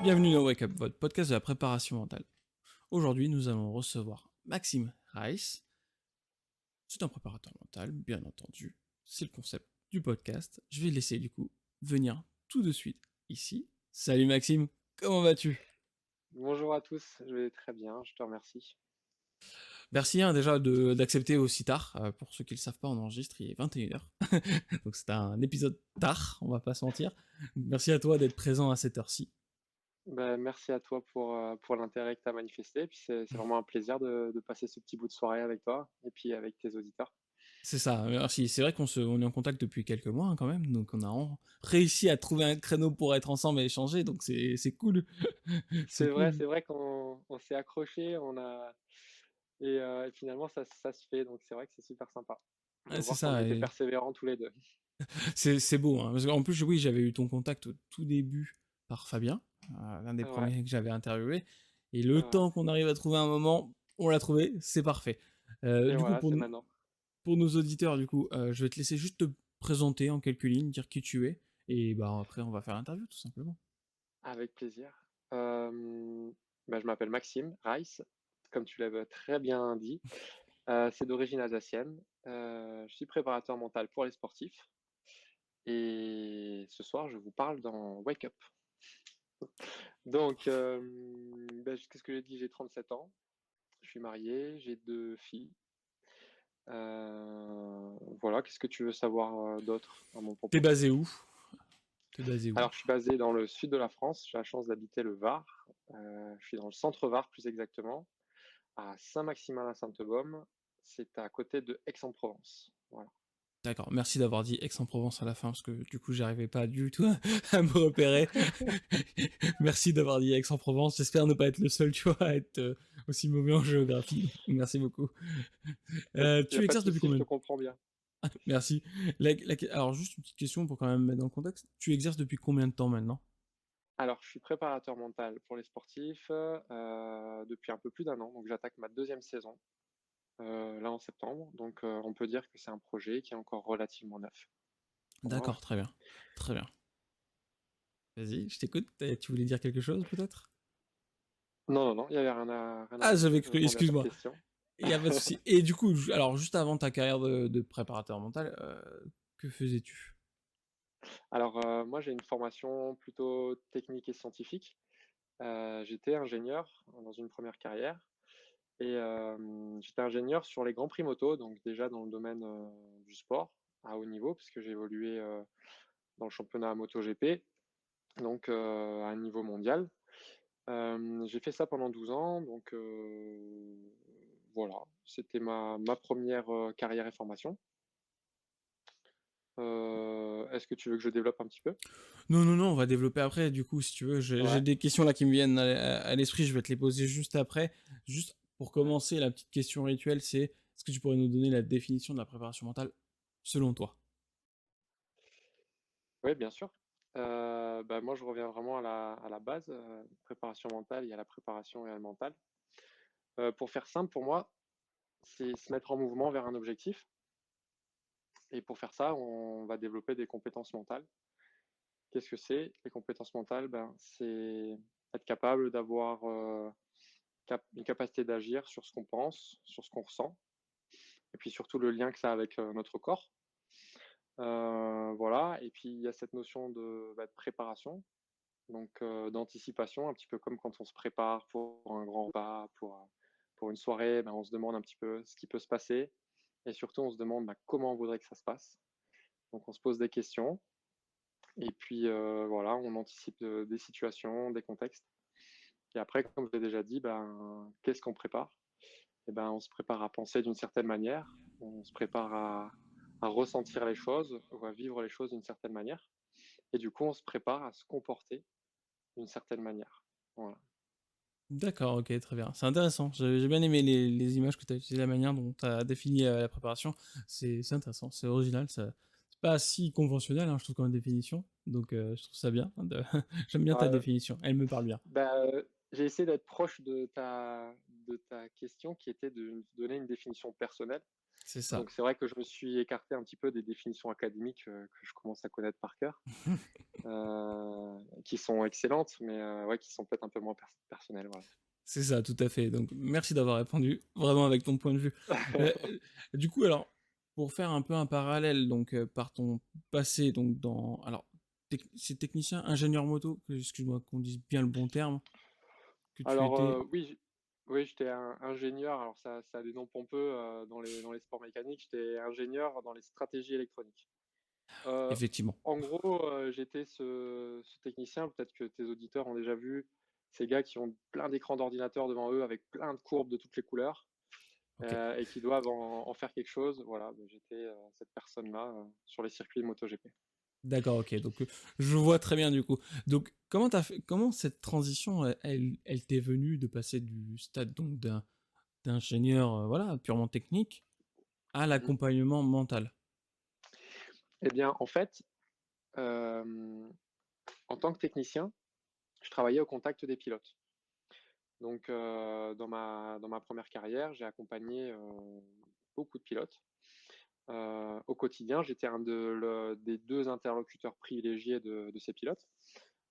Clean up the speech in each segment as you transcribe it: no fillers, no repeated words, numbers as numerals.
Bienvenue dans Wake Up, votre podcast de la préparation mentale. Aujourd'hui, nous allons recevoir Maxime Rice. C'est un préparateur mental, bien entendu. C'est le concept du podcast. Je vais le laisser du coup venir tout de suite ici. Salut Maxime, comment vas-tu? Bonjour à tous, je vais très bien, je te remercie. Merci déjà d'accepter aussi tard. Pour ceux qui ne le savent pas, on enregistre, il est 21h. Donc c'est un épisode tard, on va pas se mentir. Merci à toi d'être présent à cette heure-ci. Merci à toi pour l'intérêt que tu as manifesté. Puis c'est vraiment un plaisir de passer ce petit bout de soirée avec toi et puis avec tes auditeurs. C'est ça, merci. C'est vrai on est en contact depuis quelques mois quand même, donc on a réussi à trouver un créneau pour être ensemble et échanger, donc c'est cool. C'est cool. C'est vrai qu'on s'est accroché, et finalement ça se fait, donc c'est vrai que c'est super sympa de Ouais, c'est voir qu'on a ça, été et persévérants tous les deux. c'est beau, hein, parce qu'en plus, oui, j'avais eu ton contact au tout début par Fabien, l'un des Ouais, premiers que j'avais interviewé, et le ouais. temps qu'on arrive à trouver un moment, on l'a trouvé, c'est parfait. Et Du coup, voilà, c'est maintenant. pour nos auditeurs, du coup, je vais te laisser juste te présenter en quelques lignes, dire qui tu es, et bah après on va faire l'interview tout simplement. Avec plaisir. Je m'appelle Maxime Rice, comme tu l'avais très bien dit. C'est d'origine alsacienne. Je suis préparateur mental pour les sportifs et ce soir, je vous parle dans Wake Up. Donc, qu'est-ce que j'ai dit? J'ai 37 ans, je suis marié, j'ai 2 filles. Voilà, qu'est-ce que tu veux savoir, d'autre à mon T'es propos? basé où? T'es basé où? Alors, je suis basé dans le sud de la France, j'ai la chance d'habiter le Var. Je suis dans le centre Var plus exactement, à Saint-Maximin-la-Sainte-Baume. C'est à côté de Aix-en-Provence. Voilà. D'accord, merci d'avoir dit Aix-en-Provence à la fin, parce que du coup, j'arrivais pas du tout à me repérer. Merci d'avoir dit Aix-en-Provence. J'espère ne pas être le seul, tu vois, à être aussi mauvais en géographie. Merci beaucoup. Il y a Tu pas de exerces depuis souci, je combien te de... comprends bien. Merci. Alors, juste une petite question pour quand même mettre dans le contexte. Tu exerces depuis combien de temps maintenant? Alors, je suis préparateur mental pour les sportifs, depuis un peu plus d'1 an, donc j'attaque ma deuxième saison, là en septembre, donc on peut dire que c'est un projet qui est encore relativement neuf. Voilà. D'accord, très bien. Très bien. Vas-y, je t'écoute. Tu voulais dire quelque chose, peut-être? Non, non, non, il y avait rien à Ah, j'avais rajouter, je cru, répondais à ta excuse-moi. question. Il y a pas de souci. Et du coup, alors, juste avant ta carrière de préparateur mental, que faisais-tu? Alors, moi j'ai une formation plutôt technique et scientifique. J'étais ingénieur dans une première carrière et j'étais ingénieur sur les grands prix moto, donc déjà dans le domaine, du sport à haut niveau puisque j'ai évolué, dans le championnat MotoGP, donc à un niveau mondial. J'ai fait ça pendant 12 ans, donc voilà, c'était ma première carrière et formation. Est-ce que tu veux que je développe un petit peu? Non, non, non, on va développer après. Du coup, si tu veux, j'ai Ouais, des questions là qui me viennent à l'esprit. Je vais te les poser juste après. Juste pour ouais. commencer, la petite question rituelle, c'est est-ce que tu pourrais nous donner la définition de la préparation mentale selon toi? Oui, bien sûr. Moi, je reviens vraiment à la base, préparation mentale, il y a la préparation et le mental. Pour faire simple, pour moi, c'est se mettre en mouvement vers un objectif et pour faire ça, on va développer des compétences mentales. Qu'est-ce que c'est? Les compétences mentales, c'est être capable d'avoir, une capacité d'agir sur ce qu'on pense, sur ce qu'on ressent et puis surtout le lien que ça a avec, notre corps. Voilà et puis il y a cette notion de préparation, donc d'anticipation, un petit peu comme quand on se prépare pour un grand repas, pour une soirée, on se demande un petit peu ce qui peut se passer et surtout on se demande, comment on voudrait que ça se passe. Donc on se pose des questions et puis, voilà, on anticipe, des situations, des contextes et après comme je l'ai déjà dit, qu'est-ce qu'on prépare? Et on se prépare à penser d'une certaine manière, on se prépare à ressentir les choses ou à vivre les choses d'une certaine manière et du coup, on se prépare à se comporter d'une certaine manière. Voilà. D'accord, ok, très bien. C'est intéressant. J'ai bien aimé les images que tu as utilisées, la manière dont tu as défini la préparation. C'est intéressant, c'est original. C'est pas si conventionnel, hein, je trouve, comme définition. Donc, je trouve ça bien. J'aime bien ta Euh, définition. Elle me parle bien. j'ai essayé d'être proche de ta question qui était de donner une définition personnelle. C'est ça. Donc c'est vrai que je me suis écarté un petit peu des définitions académiques, que je commence à connaître par cœur, qui sont excellentes, mais ouais, qui sont peut-être un peu moins personnelles, voilà. C'est ça, tout à fait. Donc, merci d'avoir répondu vraiment avec ton point de vue. Heu, du coup, alors, pour faire un peu un parallèle, donc, par ton passé, donc dans alors, c'est technicien, ingénieur moto, excuse-moi qu'on dise bien le bon terme, que tu Alors, étais? oui, j'étais ingénieur, alors ça a des noms pompeux, dans les sports mécaniques. J'étais ingénieur dans les stratégies électroniques. Heu, Effectivement. En gros, j'étais ce technicien, peut-être que tes auditeurs ont déjà vu ces gars qui ont plein d'écrans d'ordinateur devant eux avec plein de courbes de toutes les couleurs, OK. et qui doivent en faire quelque chose. Voilà, bah, j'étais, cette personne-là, sur les circuits MotoGP. D'accord, OK, donc, je vois très bien du coup. Donc comment cette transition, elle t'est venue de passer du stade donc d'ingénieur, voilà, purement technique, à Mmh. l'accompagnement mental? Eh bien, en fait, hem, en tant que technicien, je travaillais au contact des pilotes. Donc, dans ma première carrière, j'ai accompagné, beaucoup de pilotes. Au quotidien, j'étais un des 2 interlocuteurs privilégiés de ces pilotes.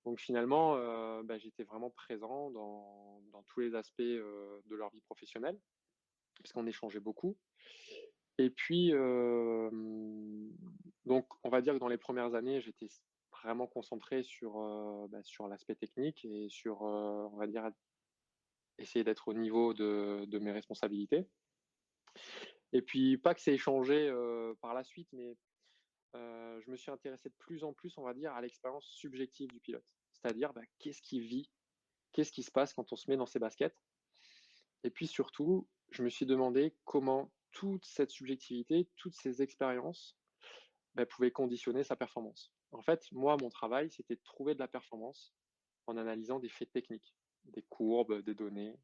Donc finalement, bah, j'étais vraiment présent dans tous les aspects, de leur vie professionnelle, puisqu'on échangeait beaucoup. Et puis, donc on va dire que dans les premières années, j'étais vraiment concentré sur, bah, sur l'aspect technique et sur, on va dire, essayer d'être au niveau de mes responsabilités. Et puis pas que c'est échangé, par la suite, mais je me suis intéressé de plus en plus, on va dire, à l'expérience subjective du pilote. C'est-à-dire, bah, qu'est-ce qu'il vit? Qu'est-ce qui se passe quand on se met dans ses baskets? Et puis surtout, je me suis demandé comment toute cette subjectivité, toutes ces expériences, bah, pouvaient conditionner sa performance. En fait, moi, mon travail, c'était de trouver de la performance en analysant des faits techniques, des courbes, des données.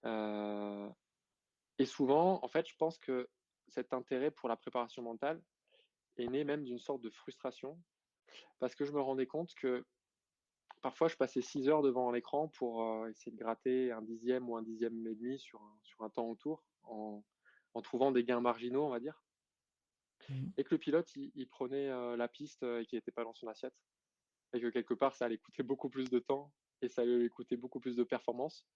Heu et souvent, en fait, je pense que cet intérêt pour la préparation mentale est né même d'une sorte de frustration parce que je me rendais compte que parfois je passais 6 heures devant l'écran pour, essayer de gratter un dixième ou un dixième et demi sur un temps autour en trouvant des gains marginaux, on va dire, Mmh. et que le pilote il prenait, la piste, et qu'il était pas dans son assiette et que quelque part ça allait coûter beaucoup plus de temps et ça allait lui coûter beaucoup plus de performance.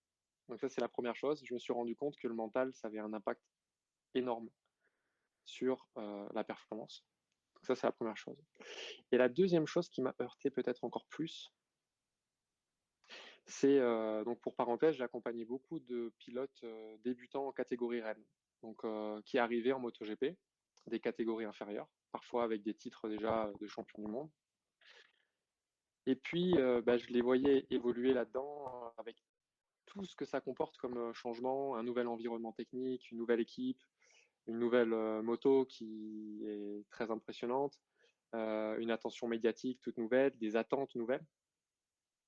Donc ça, c'est la première chose. Je me suis rendu compte que le mental, ça avait un impact énorme sur, la performance. Donc ça, c'est la première chose. Et la deuxième chose qui m'a heurté peut-être encore plus, c'est, donc pour parenthèse, j'ai accompagné beaucoup de pilotes, débutants en catégorie reine, donc qui arrivaient en MotoGP, des catégories inférieures, parfois avec des titres déjà de champion du monde. Et puis, bah, je les voyais évoluer là-dedans, avec tout ce que ça comporte comme, changement, un nouvel environnement technique, une nouvelle équipe, une nouvelle, moto qui est très impressionnante, une attention médiatique toute nouvelle, des attentes nouvelles,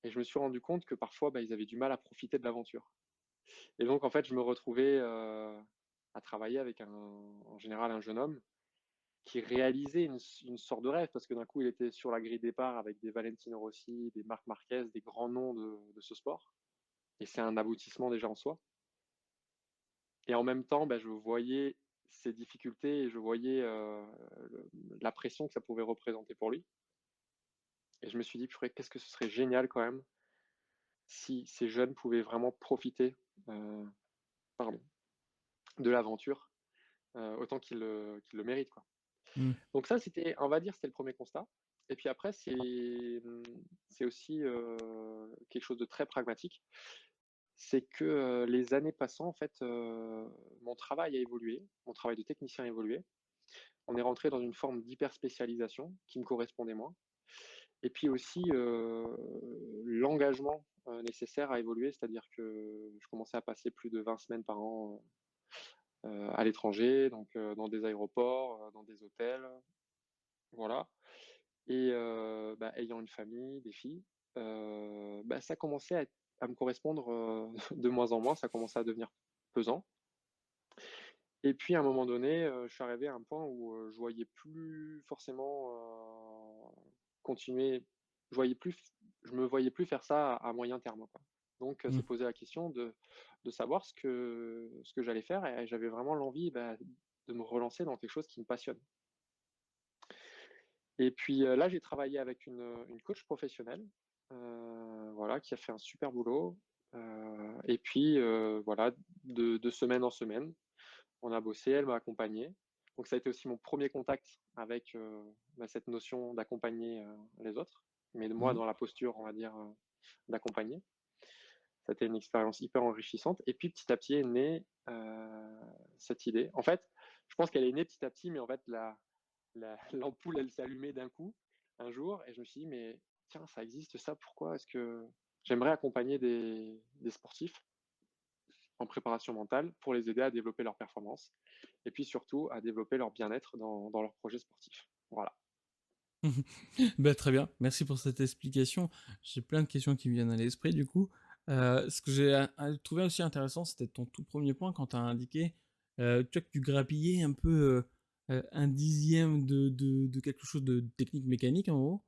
et je me suis rendu compte que parfois, bah, ils avaient du mal à profiter de l'aventure. Et donc en fait, je me retrouvais, à travailler avec en général un jeune homme qui réalisait une sorte de rêve parce que d'un coup, il était sur la grille départ avec des Valentino Rossi, des Marc Marquez, des grands noms de ce sport, et c'est un aboutissement déjà en soi. Et en même temps, bah, je voyais ses difficultés et je voyais, le la pression que ça pouvait représenter pour lui, et je me suis dit: «Purée, qu'est-ce que ce serait génial quand même si ces jeunes pouvaient vraiment profiter, heu, pardon, de l'aventure, autant qu'ils le méritent, quoi». Mmh. Donc ça, c'était, on va dire, c'était le premier constat. Et puis après, c'est aussi, quelque chose de très pragmatique. C'est que, les années passant, en fait, mon travail a évolué, mon travail de technicien a évolué. On est rentré dans une forme d'hyper spécialisation qui me correspondait moins, et puis aussi, l'engagement, nécessaire a évolué. C'est-à-dire que je commençais à passer plus de 20 semaines par an, à l'étranger, donc dans des aéroports, dans des hôtels, voilà. Et bah, ayant une famille, des filles, bah, ça commençait à me correspondre, de moins en moins, ça commençait à devenir pesant. Et puis à un moment donné, je suis arrivé à un point où, je voyais plus forcément, continuer je voyais plus f je me voyais plus faire ça à moyen terme, quoi. Donc Mmh. s'est posé la question de savoir ce que j'allais faire, et j'avais vraiment l'envie, bah, de me relancer dans quelque chose qui me passionne. Et puis, là, j'ai travaillé avec une coach professionnelle, voilà, qui a fait un super boulot, et puis, voilà, de semaine en semaine, on a bossé, elle m'a accompagné. Donc ça a été aussi mon premier contact avec, cette notion d'accompagner, les autres, mais de moi Mmh. dans la posture, on va dire, d'accompagner. Ça a été une expérience hyper enrichissante et puis petit à petit est née, cette idée. En fait, je pense qu'elle est née petit à petit, mais en fait l'ampoule, elle s'est allumée d'un coup, un jour et je me suis dit: «Mais tiens, ça existe ça, pourquoi est-ce que» j'aimerais accompagner des sportifs en préparation mentale pour les aider à développer leur performance et puis surtout à développer leur bien-être dans leurs projets sportifs. Voilà. Bah, très bien, merci pour cette explication. J'ai plein de questions qui me viennent à l'esprit du coup. Ce que j'ai trouvé aussi intéressant, c'était ton tout premier point quand tu as indiqué, tu vois, que tu grappillais un peu, 1/10 de quelque chose de technique mécanique en gros,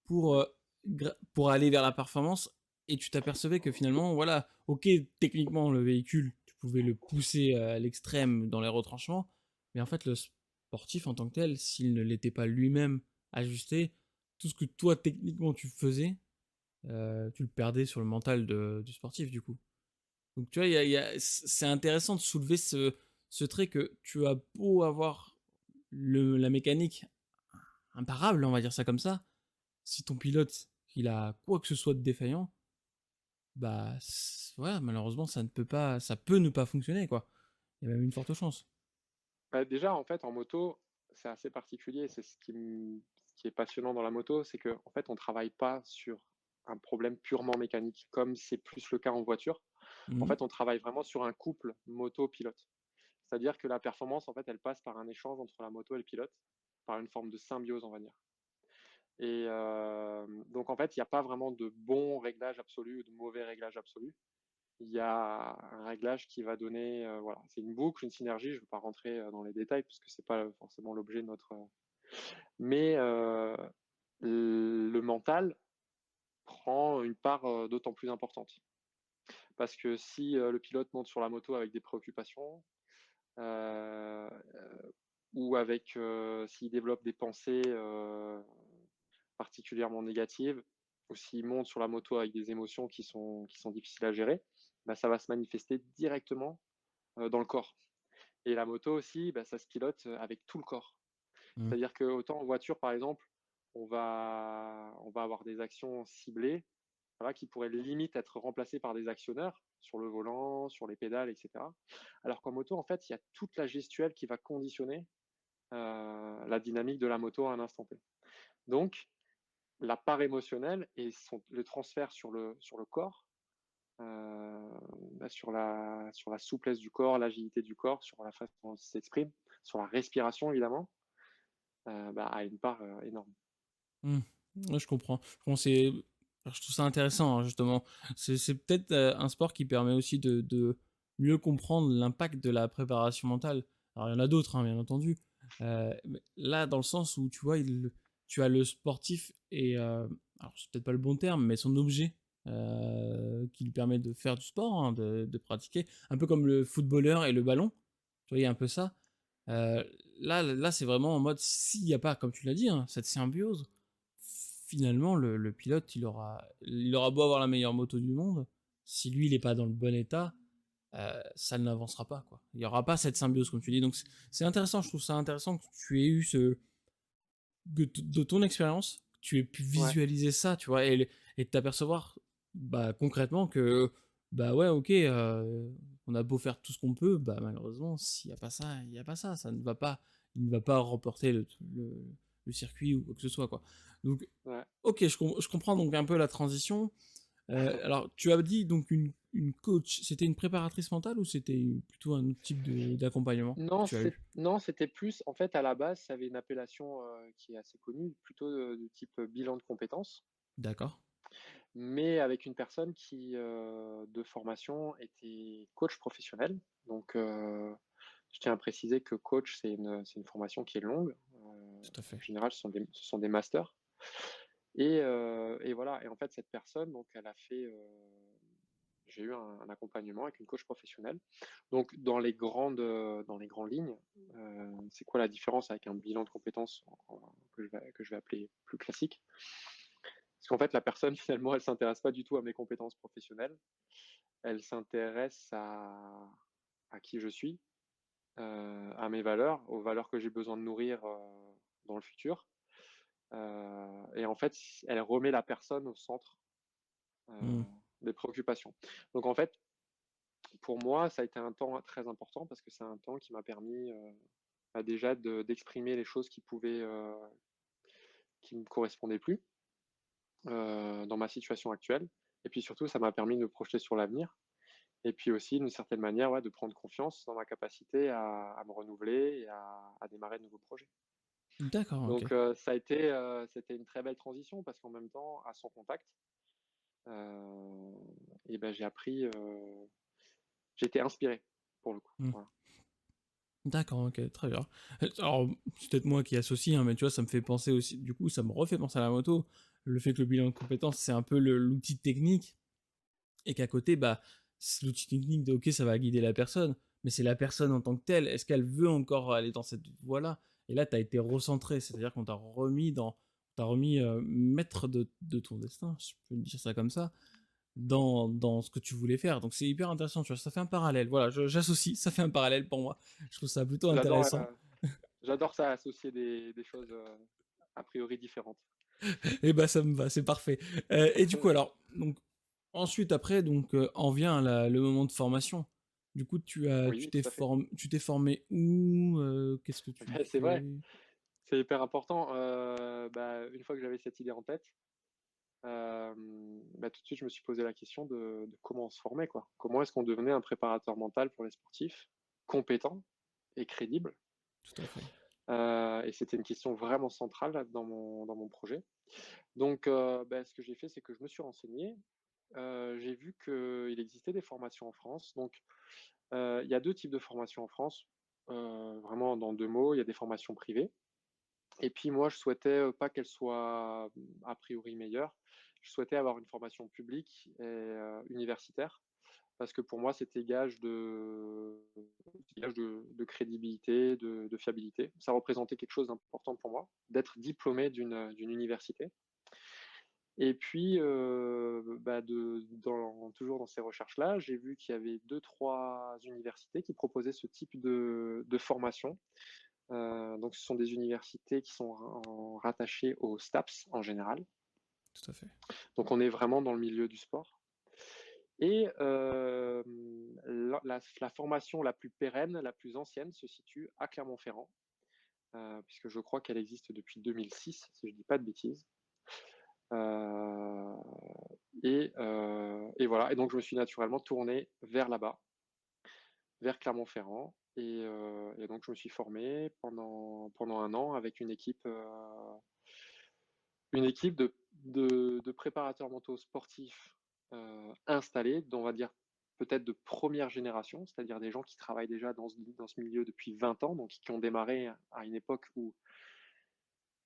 pour, Oui. pour aller vers la performance et tu t'apercevais que finalement, voilà, OK, techniquement le véhicule, tu pouvais le pousser à l'extrême dans les retranchements, mais en fait le sportif en tant que tel, s'il ne l'était pas lui-même ajusté, tout ce que toi techniquement tu faisais, tu le perdais sur le mental du sportif du coup. Donc tu vois, c'est intéressant de soulever ce trait que tu as beau avoir la mécanique imparable, on va dire ça comme ça, si ton pilote, il a quoi que ce soit de défaillant, bah, voilà, malheureusement, ça peut ne pas fonctionner, quoi. Il y a même une forte chance. Bah, déjà, en fait, en moto, c'est assez particulier. C'est ce qui est passionnant dans la moto, c'est qu'en fait, on travaille pas sur un problème purement mécanique, comme c'est plus le cas en voiture. En Mmh. fait, on travaille vraiment sur un couple moto-pilote. C'est-à-dire que la performance, en fait, elle passe par un échange entre la moto et le pilote, par une forme de symbiose, on va dire. Et donc, en fait, il n'y a pas vraiment de bon réglage absolu ou de mauvais réglage absolu. Il y a un réglage qui va donner, voilà, c'est une boucle, une synergie. Je ne veux pas rentrer dans les détails parce que c'est pas forcément l'objet de notre. Mais le mental prend une part d'autant plus importante. Parce que si le pilote monte sur la moto avec des préoccupations, euh, ou avec s'il développe des pensées particulièrement négatives, ou s'il monte sur la moto avec des émotions qui sont difficiles à gérer, bah, ça va se manifester directement dans le corps. Et la moto aussi, bah, ça se pilote avec tout le corps. Mmh. C'est-à-dire que autant en voiture, par exemple, on va avoir des actions ciblées, voilà, qui pourraient limite être remplacées par des actionneurs sur le volant, sur les pédales, etc. Alors qu'en moto, en fait, il y a toute la gestuelle qui va conditionner la dynamique de la moto à un instant T. Donc, la part émotionnelle et le transfert sur le corps, bah, sur la souplesse du corps, l'agilité du corps, sur la façon dont il s'exprime, sur la respiration évidemment, bah, a une part énorme. Mmh. Ouais, je comprends. Alors, je trouve ça intéressant, hein, justement. C'est peut-être, un sport qui permet aussi de mieux comprendre l'impact de la préparation mentale. Alors il y en a d'autres, hein, bien entendu. Mais là, dans le sens où tu vois, tu as le sportif et alors c'est peut-être pas le bon terme, mais son objet, qui lui permet de faire du sport, hein, de pratiquer. Un peu comme le footballeur et le ballon. Tu vois, il y a un peu ça. Heu, là, c'est vraiment en mode s'il y a pas, comme tu l'as dit, hein, cette symbiose, finalement, le pilote, il aura beau avoir la meilleure moto du monde, si lui, il est pas dans le bon état, ça n'avancera pas, quoi. Il y aura pas cette symbiose, comme tu dis. Donc c'est intéressant, je trouve ça intéressant que tu aies eu de ton expérience, que tu aies pu Ouais, visualiser ça, tu vois? Et de t'apercevoir, bah, concrètement que, bah, ouais, OK, on a beau faire tout ce qu'on peut, bah, malheureusement, s'il y a pas ça, il y a pas ça. Il ne va pas remporter le circuit ou quoi que ce soit, quoi. Donc ouais. OK, je comprends donc un peu la transition. Alors tu as dit donc une coach, c'était une préparatrice mentale ou c'était plutôt un autre type d'accompagnement que tu as eu? Non, c'était plus en fait, à la base, ça avait une appellation, qui est assez connue, plutôt de type, bilan de compétences, D'accord. mais avec une personne qui, de formation était coach professionnel. Donc, je tiens à préciser que coach, c'est une formation qui est longue. Tout à En fait. général, ce sont des masters et voilà et en fait, cette personne, donc elle a fait, j'ai eu un accompagnement avec une coach professionnelle. Donc dans les grandes lignes, c'est quoi la différence avec un bilan de compétences que je vais appeler plus classique? Parce qu'en fait, la personne finalement, elle s'intéresse pas du tout à mes compétences professionnelles. Elle s'intéresse à qui je suis, à mes valeurs, aux valeurs que j'ai besoin de nourrir, dans le futur. Et en fait, elle remet la personne au centre, heu, Mmh. des préoccupations. Donc en fait, pour moi, ça a été un temps très important parce que c'est un temps qui m'a permis, bah, déjà d'exprimer les choses qui me correspondaient plus, dans ma situation actuelle. Et puis surtout, ça m'a permis de me projeter sur l'avenir et puis aussi d'une certaine manière, ouais, de prendre confiance dans ma capacité à me renouveler et à démarrer de nouveaux projets. D'accord, OK. Donc c'était une très belle transition parce qu'en même temps, à son contact, heu et ben, j'ai été inspiré pour le coup, Mmh. voilà. D'accord, OK, très bien. Alors, c'est peut-être moi qui associe, hein, mais tu vois, ça me fait penser aussi du coup, ça me refait penser à la moto. Le fait que le bilan de compétences, c'est un peu l'outil technique et qu'à côté, bah, l'outil technique de OK, ça va guider la personne, mais c'est la personne en tant que telle. Est-ce qu'elle veut encore aller dans cette voie-là? Et là, tu as été recentré, c'est-à-dire qu'on t'a remis, maître de ton destin, si je peux dire ça comme ça, dans ce que tu voulais faire. Donc c'est hyper intéressant, tu vois? Ça fait un parallèle. Voilà, j'associe, ça fait un parallèle pour moi. Je trouve ça plutôt J'adore, intéressant. j'adore ça, associer des choses, a priori différentes. Et bah, ça me va, c'est parfait. Et du coup, alors, donc, ensuite, après, donc, en vient le moment de formation. Du coup, Oui, tout à fait. tu t'es formé où? Qu'est-ce que tu Beh, c'est fais? vrai, c'est hyper important. Bah, une fois que j'avais cette idée en tête, bah, tout de suite, je me suis posé la question de comment on se formait, quoi. Comment est-ce qu'on devenait un préparateur mental pour les sportifs, compétent et crédible? Tout à fait. Et c'était une question vraiment centrale là, dans mon projet. Donc, bah, ce que j'ai fait, c'est que je me suis renseigné. J'ai vu qu'il existait des formations en France. Donc, il y a 2 types de formations en France. Vraiment dans 2 mots, il y a des formations privées et puis moi, je souhaitais, pas qu'elles soient, a priori meilleures. Je souhaitais avoir une formation publique et universitaire parce que pour moi, c'était gage de crédibilité, de fiabilité. Ça représentait quelque chose d'important pour moi, d'être diplômé d'une université. Et puis, bah, toujours dans ces recherches-là, j'ai vu qu'il y avait deux trois universités qui proposaient ce type de formation. Donc ce sont des universités qui sont rattachées au STAPS en général. Tout à fait. Donc on est vraiment dans le milieu du sport. Et la formation la plus pérenne, la plus ancienne se situe à Clermont-Ferrand, puisque je crois qu'elle existe depuis 2006, si je ne dis pas de bêtises. Heu et voilà et donc je me suis naturellement tourné vers là-bas, vers Clermont-Ferrand et donc je me suis formé pendant un an avec une équipe de préparateurs mentaux sportifs, installés, on va dire peut-être de première génération, c'est-à-dire des gens qui travaillent déjà dans ce milieu depuis 20 ans, donc qui ont démarré à une époque où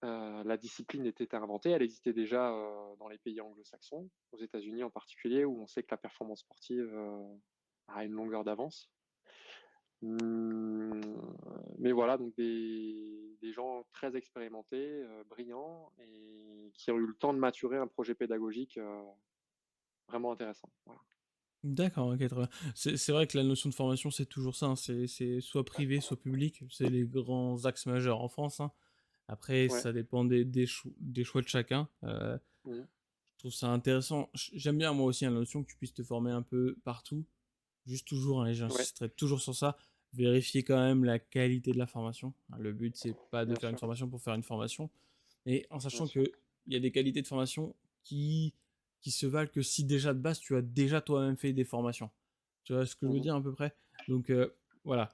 la discipline était inventée. Elle existait déjà dans les pays anglo-saxons, aux États-Unis en particulier, où on sait que la performance sportive a une longueur d'avance. Hum, mais voilà, donc des gens très expérimentés, brillants, et qui ont eu le temps de maturer un projet pédagogique vraiment intéressant. Voilà. D'accord, OK, très bien. C'est vrai que la notion de formation, c'est toujours ça, hein, c'est soit privé, soit public. C'est les grands axes majeurs en France, hein. Après, Ouais. ça dépend des choix de chacun. Mhm. Je trouve ça intéressant. J'aime bien moi aussi, hein, la notion que tu puisses te former un peu partout. Juste toujours, hein, et Ouais, j'insisterai toujours sur ça, vérifier quand même la qualité de la formation. Hein, le but, c'est pas de bien faire une sûr, formation pour faire une formation, et en bien sachant sûr. qu'il y a des qualités de formation qui se valent que si déjà de base, tu as déjà toi-même fait des formations. Tu vois ce que je veux Mhm. dire à peu près? Donc voilà,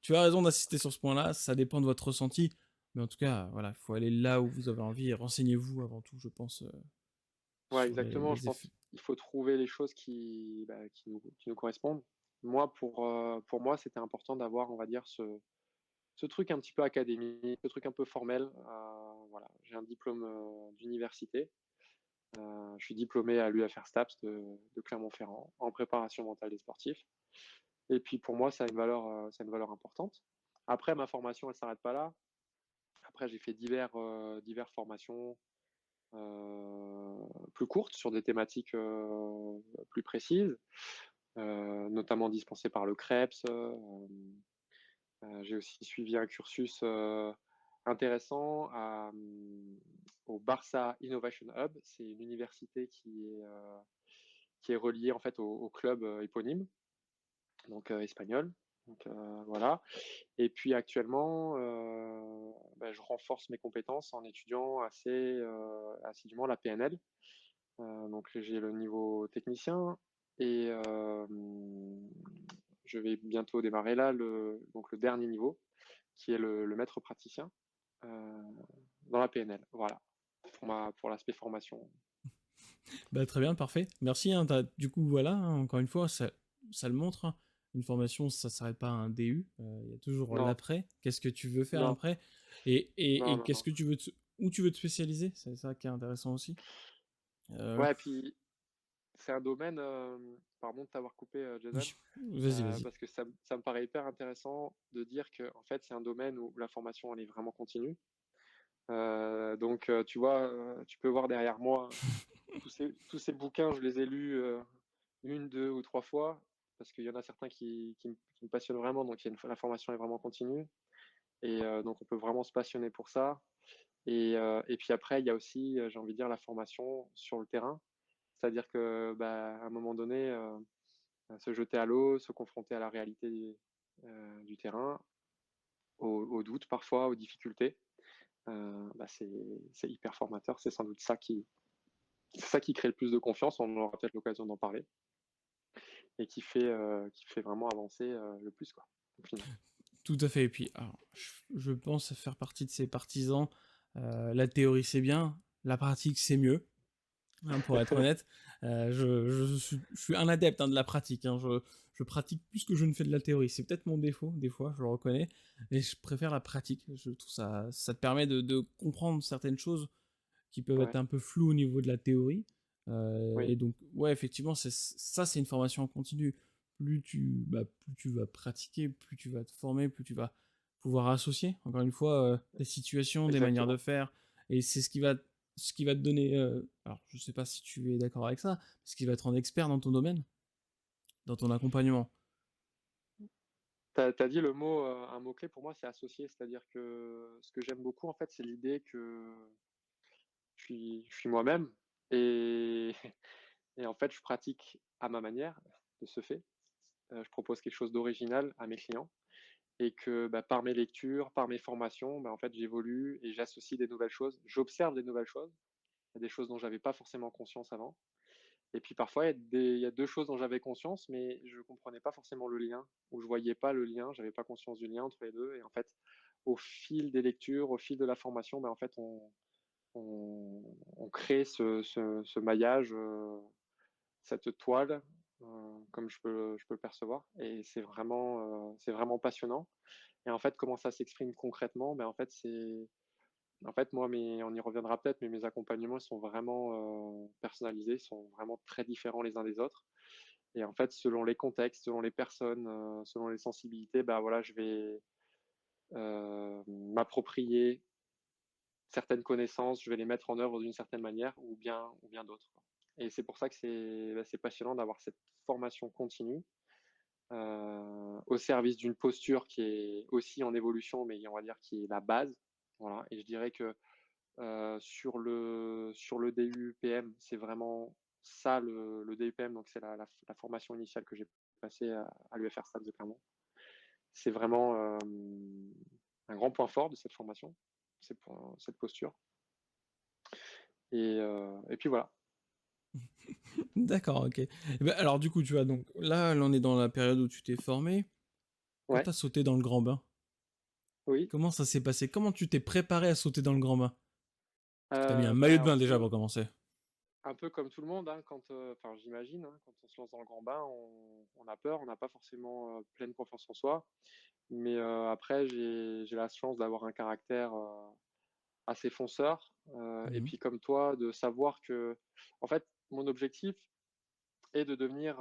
tu as raison d'insister sur ce point-là, ça dépend de votre ressenti, mais en tout cas, voilà, il faut aller là où vous avez envie et renseignez-vous avant tout, je pense, Ouais, sur exactement. Je les effets. pense qu'il faut trouver les choses qui nous correspondent. Moi, pour moi, c'était important d'avoir, on va dire, ce truc un petit peu académique, ce truc un peu formel. Voilà, j'ai un diplôme d'université. Je suis diplômé à l'UFR STAPS de Clermont-Ferrand en préparation mentale des sportifs. Et puis pour moi, ça a une valeur importante. Après, ma formation, elle s'arrête pas là. Après, j'ai fait diverses formations plus courtes sur des thématiques plus précises, notamment dispensées par le CREPS. J'ai aussi suivi un cursus intéressant au Barça Innovation Hub. C'est une université qui est reliée en fait au club éponyme, donc espagnol. Donc voilà. Et puis actuellement, je renforce mes compétences en étudiant assez assidûment la PNL. Donc j'ai le niveau technicien et je vais bientôt démarrer là donc le dernier niveau, qui est le maître praticien euh, dans la PNL. Voilà, pour l'aspect formation. Bah, très bien, parfait. Merci. Hein, du coup, voilà, hein, encore une fois, ça le montre. Hein. Une formation, ça ne s'arrête pas à un DU. Il y a toujours Non, l'après. Qu'est-ce que tu veux faire non, après? Et non. qu'est-ce que tu veux où tu veux te spécialiser? C'est ça qui est intéressant aussi. Euh, Ouais, puis c'est un domaine, pardon de t'avoir coupé, Jason, oui, vas-y. parce que ça me paraît hyper intéressant de dire que en fait, c'est un domaine où la formation, elle est vraiment continue. Donc, tu vois, tu peux voir derrière moi, tous ces bouquins, je les ai lus une, deux ou trois fois, parce qu'il y en a certains qui me passionnent vraiment, donc la formation est vraiment continue. Et donc, on peut vraiment se passionner pour ça. Et puis après, il y a aussi, j'ai envie de dire, la formation sur le terrain. C'est-à-dire que, à un moment donné, se jeter à l'eau, se confronter à la réalité du terrain, aux doutes parfois, aux difficultés. C'est hyper formateur. C'est sans doute ça qui crée le plus de confiance. On aura peut-être l'occasion d'en parler et qui fait vraiment avancer le plus, quoi, au final. Tout à fait. Et puis, alors, je pense faire partie de ces partisans. La théorie, c'est bien. La pratique, c'est mieux. Hein, pour être honnête, je suis un adepte hein, de la pratique. Hein. Je pratique plus que je ne fais de la théorie. C'est peut-être mon défaut, des fois, je le reconnais. Mais je préfère la pratique. Je trouve ça te permet de comprendre certaines choses qui peuvent être Ouais, un peu floues au niveau de la théorie. oui, Et donc, ouais, effectivement, ça, c'est une formation en continu. Plus tu vas pratiquer, plus tu vas te former, plus tu vas pouvoir associer, encore une fois, des situations, des manières de exactement. faire. Et c'est ce qui va te donner. Alors, je sais pas si tu es d'accord avec ça, ce qui va te rendre expert dans ton domaine, dans ton accompagnement. T'as dit un mot-clé pour moi, c'est associé. C'est-à-dire que ce que j'aime beaucoup, en fait, c'est l'idée que je suis moi-même et, et en fait, je pratique à ma manière de ce fait. Je propose quelque chose d'original à mes clients et que par mes lectures, par mes formations, en fait, j'évolue et j'associe des nouvelles choses. J'observe des nouvelles choses. Il y a des choses dont j'avais pas forcément conscience avant. Et puis parfois, il y a deux choses dont j'avais conscience, mais je comprenais pas forcément le lien, ou je voyais pas le lien, j'avais pas conscience du lien entre les deux. Et en fait, au fil des lectures, au fil de la formation, en fait, on crée ce maillage, cette toile, comme je peux le percevoir. Et c'est vraiment passionnant. Et en fait, comment ça s'exprime concrètement? En fait, moi, on y reviendra peut-être, mais mes accompagnements sont vraiment personnalisés, sont vraiment très différents les uns des autres. Et en fait, selon les contextes, selon les personnes, selon les sensibilités, voilà, je vais m'approprier certaines connaissances, je vais les mettre en œuvre d'une certaine manière ou bien d'autres. Et c'est pour ça que c'est passionnant d'avoir cette formation continue au service d'une posture qui est aussi en évolution, mais on va dire qui est la base. Voilà. Et je dirais que sur le DU PM, c'est vraiment ça le DU PM, donc c'est la formation initiale que j'ai passée à l'UFR STAPS de Clermont. C'est vraiment un grand point fort de cette formation, c'est pour cette posture. Et puis voilà. D'accord, ok. Alors, du coup, tu vois, donc là, on est dans la période où tu t'es formé. Quand tu Ouais, as sauté dans le grand bain, oui. comment ça s'est passé? Comment tu t'es préparé à sauter dans le grand bain? Parce que tu as mis un maillot de Alors bain déjà c'est pour commencer. un peu comme tout le monde, hein, enfin j'imagine, hein, quand on se lance dans le grand bain, on a peur, on n'a pas forcément pleine confiance en soi. Mais après, j'ai la chance d'avoir un caractère assez fonceur, et Mmh. puis comme toi, de savoir que en fait, mon objectif est de devenir,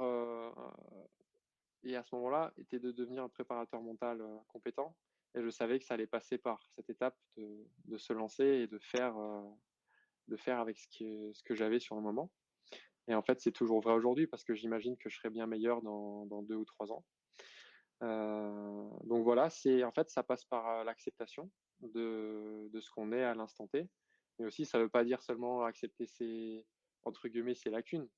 et à ce moment-là, était de devenir un préparateur mental, compétent et je savais que ça allait passer par cette étape de se lancer et de faire avec ce que j'avais sur le moment et en fait, c'est toujours vrai aujourd'hui parce que j'imagine que je serai bien meilleur dans 2 ou 3 ans. Donc voilà, c'est en fait, ça passe par, l'acceptation de ce qu'on est à l'instant T, mais aussi ça ne veut pas dire seulement accepter ses entre guillemets «ses lacunes».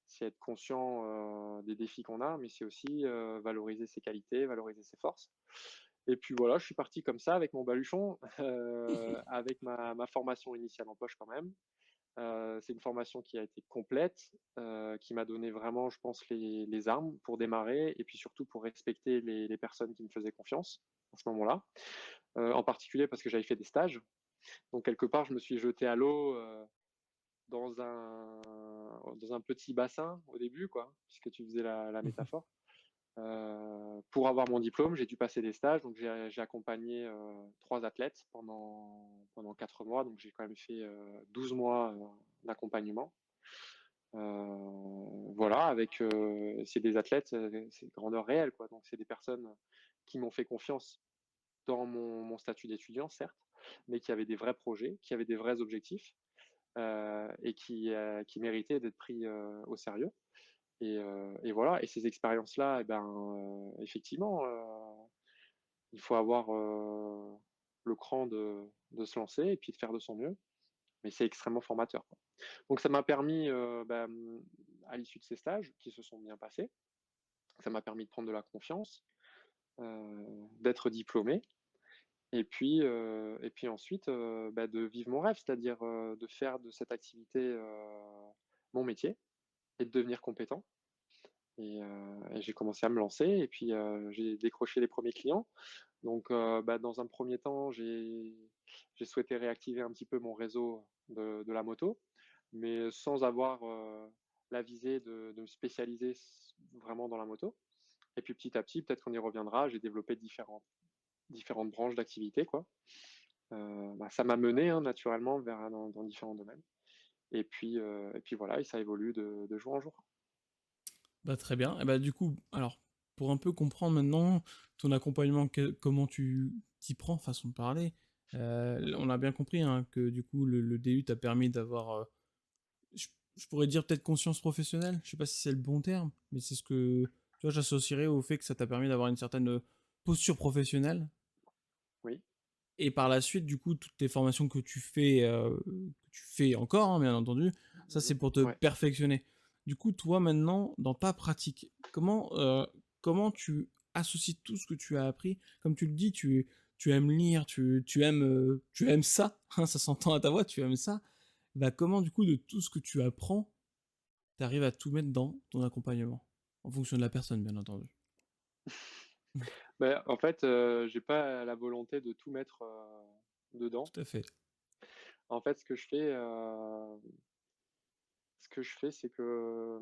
C'est être conscient, des défis qu'on a, mais c'est aussi, valoriser ses qualités, valoriser ses forces et puis voilà, je suis parti comme ça avec mon baluchon, avec ma formation initiale en poche quand même. C'est une formation qui a été complète, qui m'a donné vraiment, je pense, les armes pour démarrer et puis surtout pour respecter les personnes qui me faisaient confiance à ce moment-là. En particulier parce que j'avais fait des stages. Donc quelque part, je me suis jeté à l'eau, dans un petit bassin au début, quoi, puisque tu faisais la Mmh. métaphore. Pour avoir mon diplôme, j'ai dû passer des stages, donc j'ai accompagné 3 athlètes pendant 4 mois, donc j'ai quand même fait 12 mois d'accompagnement. Voilà, avec c'est des athlètes, c'est grandeur réelle, quoi, donc c'est des personnes qui m'ont fait confiance dans mon statut d'étudiant, certes, mais qui avaient des vrais projets, qui avaient des vrais objectifs et qui méritaient d'être pris au sérieux. Et voilà, et ces expériences-là, eh ben, effectivement, il faut avoir le cran de se lancer et puis de faire de son mieux, mais c'est extrêmement formateur, quoi. Donc ça m'a permis, à l'issue de ces stages qui se sont bien passés, ça m'a permis de prendre de la confiance, d'être diplômé et puis ensuite, de vivre mon rêve, c'est-à-dire, de faire de cette activité, mon métier et de devenir compétent. Et j'ai commencé à me lancer et puis, j'ai décroché les premiers clients. Donc, dans un premier temps, j'ai souhaité réactiver un petit peu mon réseau de la moto, mais sans avoir, la visée de me spécialiser vraiment dans la moto. Et puis petit à petit, peut-être qu'on y reviendra, j'ai développé différentes branches d'activité, quoi. Ça m'a mené, hein, naturellement vers dans différents domaines. Et puis voilà, et ça évolue de jour en jour. Bah, très bien et bah, du coup, alors, pour un peu comprendre maintenant ton accompagnement, comment tu t'y prends, façon de parler, on a bien compris, hein, que du coup le DU t'a permis d'avoir, je je pourrais dire peut-être conscience professionnelle? Je sais pas si c'est le bon terme, mais c'est ce que, tu vois, j'associerais au fait que ça t'a permis d'avoir une certaine, posture professionnelle Oui. et par la suite, du coup, toutes tes formations que tu fais encore, hein, bien entendu, ça c'est Mmh. pour te Ouais. perfectionner. Du coup, toi maintenant, dans ta pratique, comment tu associes tout ce que tu as appris? Comme tu le dis, tu aimes lire, tu aimes ça, hein, ça s'entend à ta voix, tu aimes ça. Bah, comment du coup de tout ce que tu apprends, tu arrives à tout mettre dans ton accompagnement? En fonction de la personne, bien entendu. En fait, j'ai pas la volonté de tout mettre, dedans. Tout à fait. En fait, ce que je fais, c'est que,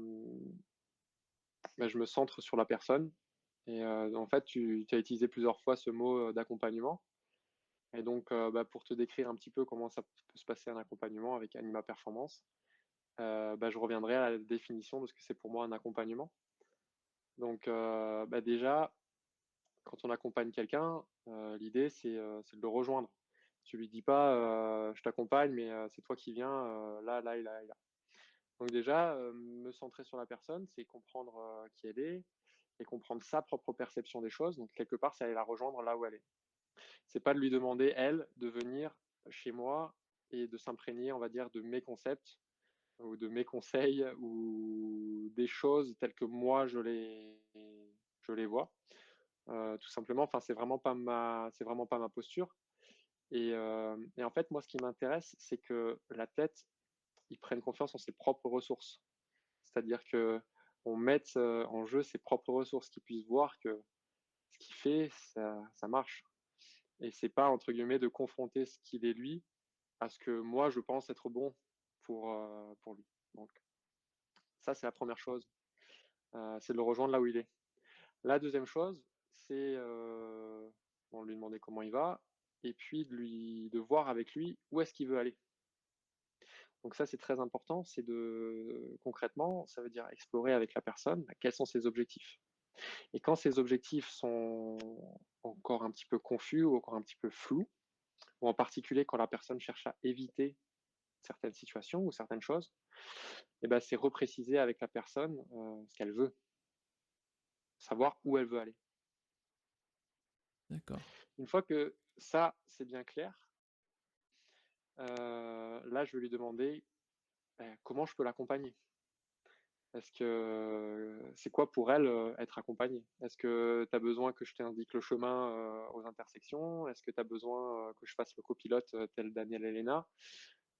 je me centre sur la personne et en fait, tu as utilisé plusieurs fois ce mot, d'accompagnement et donc pour te décrire un petit peu comment ça peut se passer un accompagnement avec Anima Performance, je reviendrai à la définition de ce que c'est pour moi un accompagnement. Donc déjà, quand on accompagne quelqu'un, l'idée c'est de le rejoindre. Tu lui dis pas, «Je t'accompagne, mais c'est toi qui viens, là, là et là et là». Donc déjà, me centrer sur la personne, c'est comprendre, qui elle est et comprendre sa propre perception des choses. Donc quelque part, c'est aller la rejoindre là où elle est. C'est pas de lui demander, elle, de venir chez moi et de s'imprégner, on va dire, de mes concepts ou de mes conseils ou des choses telles que moi je les vois. Tout simplement, enfin, c'est vraiment pas ma posture et en fait, moi, ce qui m'intéresse, c'est que l'athlète, il prenne confiance en ses propres ressources. C'est-à-dire qu'on mette, en jeu ses propres ressources, qu'il puisse voir que ce qu'il fait, ça marche et c'est pas entre guillemets de confronter ce qu'il est lui à ce que moi je pense être bon pour lui. Donc ça, c'est la première chose, c'est de le rejoindre là où il est. La deuxième chose, c'est, bon, lui demander comment il va et puis de voir avec lui où est-ce qu'il veut aller. Donc ça, c'est très important, concrètement, ça veut dire explorer avec la personne, quels sont ses objectifs. Et quand ces objectifs sont encore un petit peu confus ou encore un petit peu flous, ou en particulier quand la personne cherche à éviter certaines situations ou certaines choses, et ben, c'est repréciser avec la personne ce qu'elle veut, savoir où elle veut aller. D'accord. Une fois que ça, c'est bien clair, là, je vais lui demander comment je peux l'accompagner. Est-ce que c'est quoi pour elle être accompagnée? Est-ce que tu as besoin que je t'indique le chemin aux intersections? Est-ce que tu as besoin que je fasse le copilote tel Daniel Elena?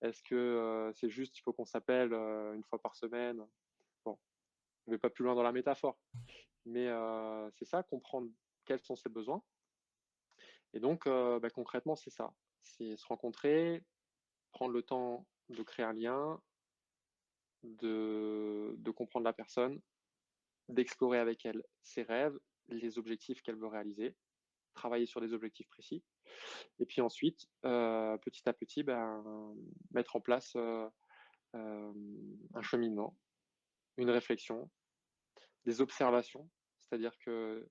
Est-ce que c'est juste il faut qu'on s'appelle une fois par semaine? Bon, je vais pas plus loin dans la métaphore, mais c'est ça, comprendre quels sont ses besoins. Et donc, concrètement, c'est ça. C'est se rencontrer, prendre le temps de créer un lien, de comprendre la personne, d'explorer avec elle ses rêves, les objectifs qu'elle veut réaliser, travailler sur des objectifs précis. Et puis ensuite, petit à petit, mettre en place un cheminement, une réflexion, des observations. C'est-à-dire que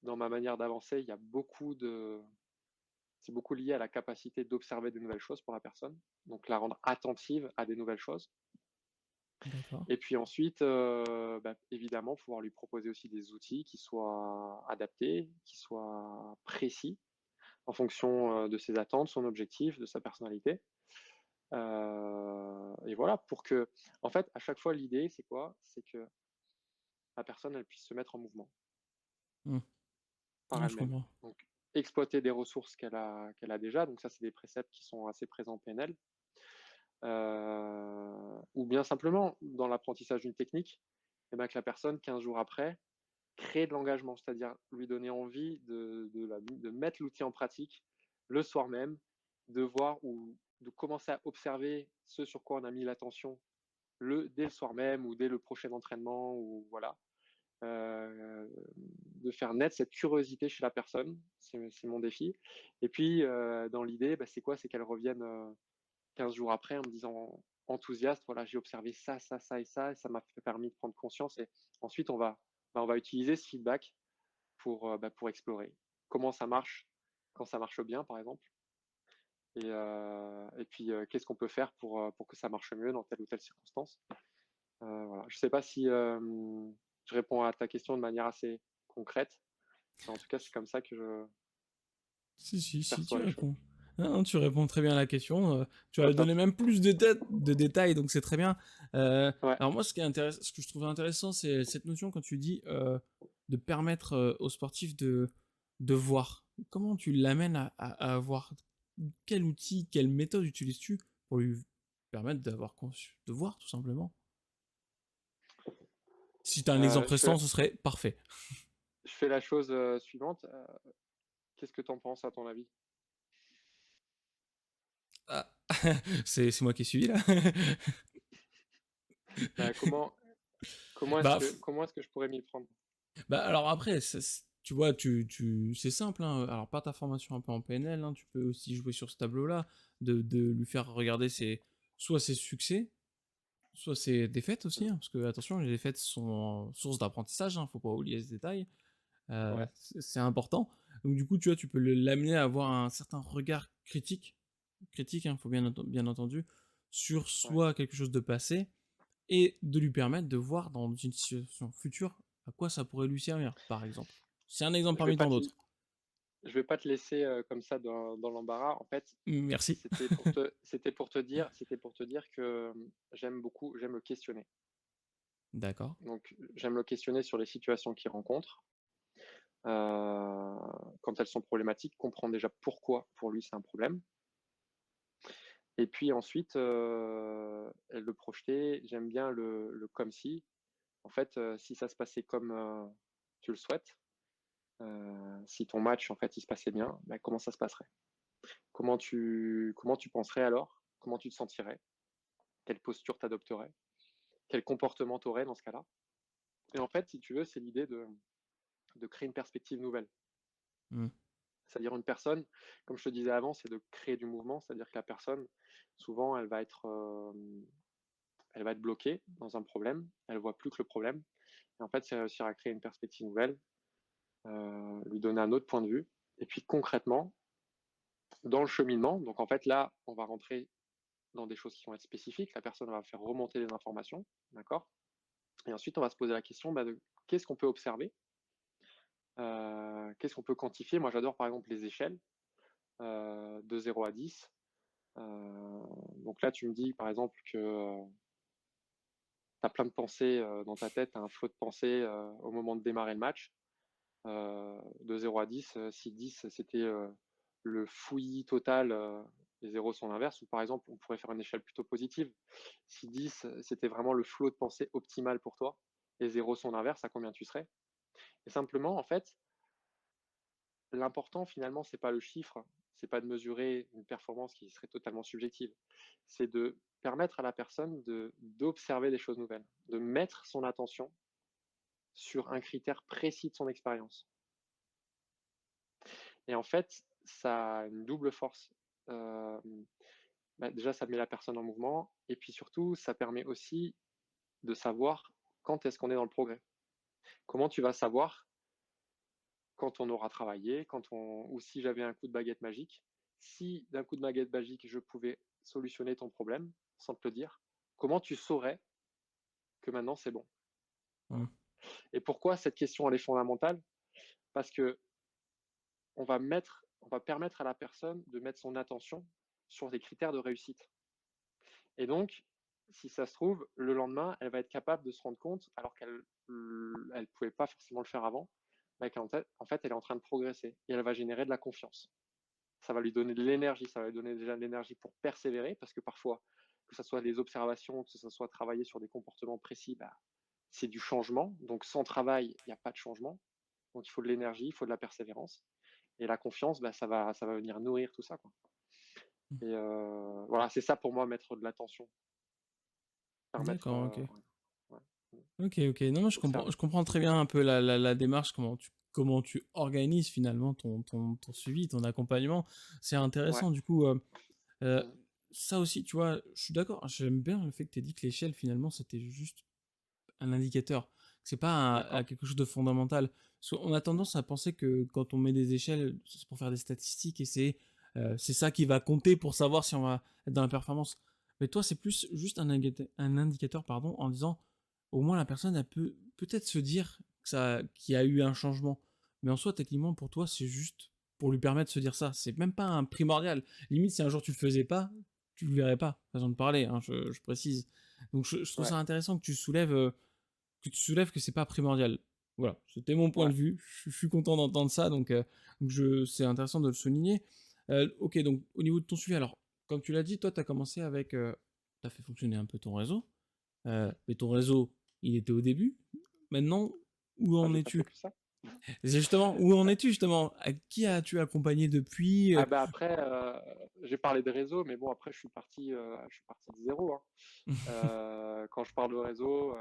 dans ma manière d'avancer, c'est beaucoup lié à la capacité d'observer de nouvelles choses pour la personne, donc la rendre attentive à des nouvelles choses. D'accord. Et puis ensuite, évidemment, pouvoir lui proposer aussi des outils qui soient adaptés, qui soient précis en fonction de ses attentes, son objectif, de sa personnalité. Et voilà, en fait, à chaque fois, l'idée, c'est quoi? C'est que la personne, elle puisse se mettre en mouvement Mmh. par Ouais, je elle-même. comprends. Donc, exploiter des ressources qu'elle a déjà. Donc ça, c'est des préceptes qui sont assez présents en PNL. Ou bien simplement, dans l'apprentissage d'une technique, et ben, que la personne, 15 jours après, crée de l'engagement, c'est-à-dire lui donner envie de mettre l'outil en pratique le soir même, de voir ou de commencer à observer ce sur quoi on a mis l'attention dès le soir même ou dès le prochain entraînement, ou voilà. De faire naître cette curiosité chez la personne, c'est mon défi. Et puis, dans l'idée, c'est quoi? C'est qu'elle revienne 15 jours après en me disant enthousiaste, voilà, j'ai observé ça, ça, ça et ça m'a permis de prendre conscience. Et ensuite, on va utiliser ce feedback pour explorer comment ça marche quand ça marche bien, par exemple. Et puis, qu'est-ce qu'on peut faire pour que ça marche mieux dans telle ou telle circonstance. Voilà. Je ne sais pas si je réponds à ta question de manière assez concrète. En tout cas, c'est comme ça que Si, je si, tu perçois les choses. réponds. Non, tu réponds très bien à la question. Tu Ah, as top. donné même plus de détails, donc c'est très bien. Ouais, Alors moi, ce que je trouvais intéressant, c'est cette notion quand tu dis de permettre aux sportifs de voir. Comment tu l'amènes à voir? Quel outil, quelle méthode utilises-tu pour lui permettre de voir, tout simplement? Si tu as un exemple je fais, récent, ce serait parfait. je fais la chose suivante. Qu'est-ce que tu en penses, à ton avis? Ah, c'est moi qui suis là. Bah, comment est-ce Bah, que, comment est-ce que je pourrais m'y prendre? Bah alors après, tu vois, c'est simple, hein. Alors par ta formation un peu en PNL, hein, tu peux aussi jouer sur ce tableau-là, de lui faire regarder soit ses succès, soit ses défaites aussi, hein, parce que attention, les défaites sont source d'apprentissage, hein, faut pas oublier ce détail, Ouais, c'est important. Donc du coup, tu vois, tu peux l'amener à avoir un certain regard critique, hein, faut bien entendu, sur ouais. soit quelque chose de passé, et de lui permettre de voir dans une situation future à quoi ça pourrait lui servir, par exemple. C'est un exemple Je vais parmi pas tant te, d'autres. je vais pas te laisser comme ça dans l'embarras. En fait, Merci. c'était pour te dire que j'aime le questionner. D'accord. Donc, j'aime le questionner sur les situations qu'il rencontre. Euh, Quand elles sont problématiques, comprendre déjà pourquoi pour lui c'est un problème. Et puis ensuite, le projeter. J'aime bien le comme si. En fait, si ça se passait comme tu le souhaites, si ton match en fait il se passait bien, comment ça se passerait? Comment tu penserais alors? Comment tu te sentirais? Quelle posture t'adopterais? Quel comportement t'aurais dans ce cas-là? Et en fait, si tu veux, c'est l'idée de créer une perspective nouvelle. Hmm. C'est-à-dire une personne, comme je te disais avant, c'est de créer du mouvement, c'est-à-dire que la personne, souvent, elle va être bloquée dans un problème, elle voit plus que le problème. Et en fait, c'est réussir à créer une perspective nouvelle, lui donner un autre point de vue. Et puis concrètement, dans le cheminement, donc en fait là, on va rentrer dans des choses qui vont être spécifiques. La personne va faire remonter les informations, d'accord. Et ensuite, on va se poser la question de qu'est-ce qu'on peut observer, qu'est-ce qu'on peut quantifier. Moi, j'adore par exemple les échelles de 0 à 10. Donc là, tu me dis par exemple que tu as plein de pensées dans ta tête, tu as un flot de pensées au moment de démarrer le match. De 0 à 10, si 10 c'était le fouillis total, et 0 son inverse, ou par exemple on pourrait faire une échelle plutôt positive. Si 10 c'était vraiment le flot de pensée optimal pour toi, et 0 son inverse, à combien tu serais? Et simplement, en fait, l'important finalement, c'est pas le chiffre, c'est pas de mesurer une performance qui serait totalement subjective, c'est de permettre à la personne d'observer des choses nouvelles, de mettre son attention sur un critère précis de son expérience. Et en fait, ça a une double force. Euh, Déjà, ça met la personne en mouvement, et puis surtout, ça permet aussi de savoir quand est-ce qu'on est dans le progrès. Comment tu vas savoir quand on aura travaillé, ou si j'avais un coup de baguette magique, si d'un coup de baguette magique, je pouvais solutionner ton problème sans te le dire, comment tu saurais que maintenant c'est bon? Mmh. Voilà. Et pourquoi cette question elle est fondamentale? Parce que on va permettre à la personne de mettre son attention sur des critères de réussite. Et donc, si ça se trouve, le lendemain, elle va être capable de se rendre compte, alors qu'elle ne pouvait pas forcément le faire avant, qu'en fait, elle est en train de progresser et elle va générer de la confiance. Ça va lui donner de l'énergie, ça va lui donner déjà de l'énergie pour persévérer, parce que parfois, que ce soit des observations, que ce soit travailler sur des comportements précis, c'est du changement. Donc sans travail, il n'y a pas de changement. Donc il faut de l'énergie, il faut de la persévérance. Et la confiance, ça va venir nourrir tout ça, quoi. Et voilà, c'est ça pour moi, mettre de l'attention. Permettre, D'accord, OK. ouais, OK, OK. Non, je d'observer. comprends très bien un peu la démarche, comment tu organises finalement ton suivi, ton accompagnement. C'est Ouais. intéressant du coup, heu, Mmh. ça aussi, tu vois, je suis d'accord, j'aime bien le fait que tu aies dit que l'échelle finalement c'était juste un indicateur. C'est pas D'accord. quelque chose de fondamental. Parce qu'on a Mmh. tendance à penser que quand on met des échelles, c'est pour faire des statistiques et c'est ça qui va compter pour savoir si on va être dans la performance. Mais toi, c'est plus juste un indicateur, pardon, en disant au moins la personne elle peut peut-être se dire qu'il y a eu un changement. Mais en soi, techniquement, pour toi, c'est juste pour lui permettre de se dire ça. C'est même pas un primordial. Limite, si un jour tu le faisais pas, tu le verrais pas. Façon de parler, hein, je précise. Donc je trouve Ouais, ça intéressant que c'est pas primordial. Voilà, c'était mon point ouais. de vue. Je suis content d'entendre ça, c'est intéressant de le souligner. Ok, donc au niveau de ton suivi, alors comme tu l'as dit, toi tu as commencé avec, tu as fait fonctionner un peu ton réseau, mais ton réseau, il était au début. Maintenant, où Ah, en j'ai pas fait es-tu? que ça. C'est justement, où en es-tu justement? À qui as-tu accompagné depuis? Après, j'ai parlé de réseau, mais bon, après, je suis parti de zéro, hein. Quand je parle de réseau,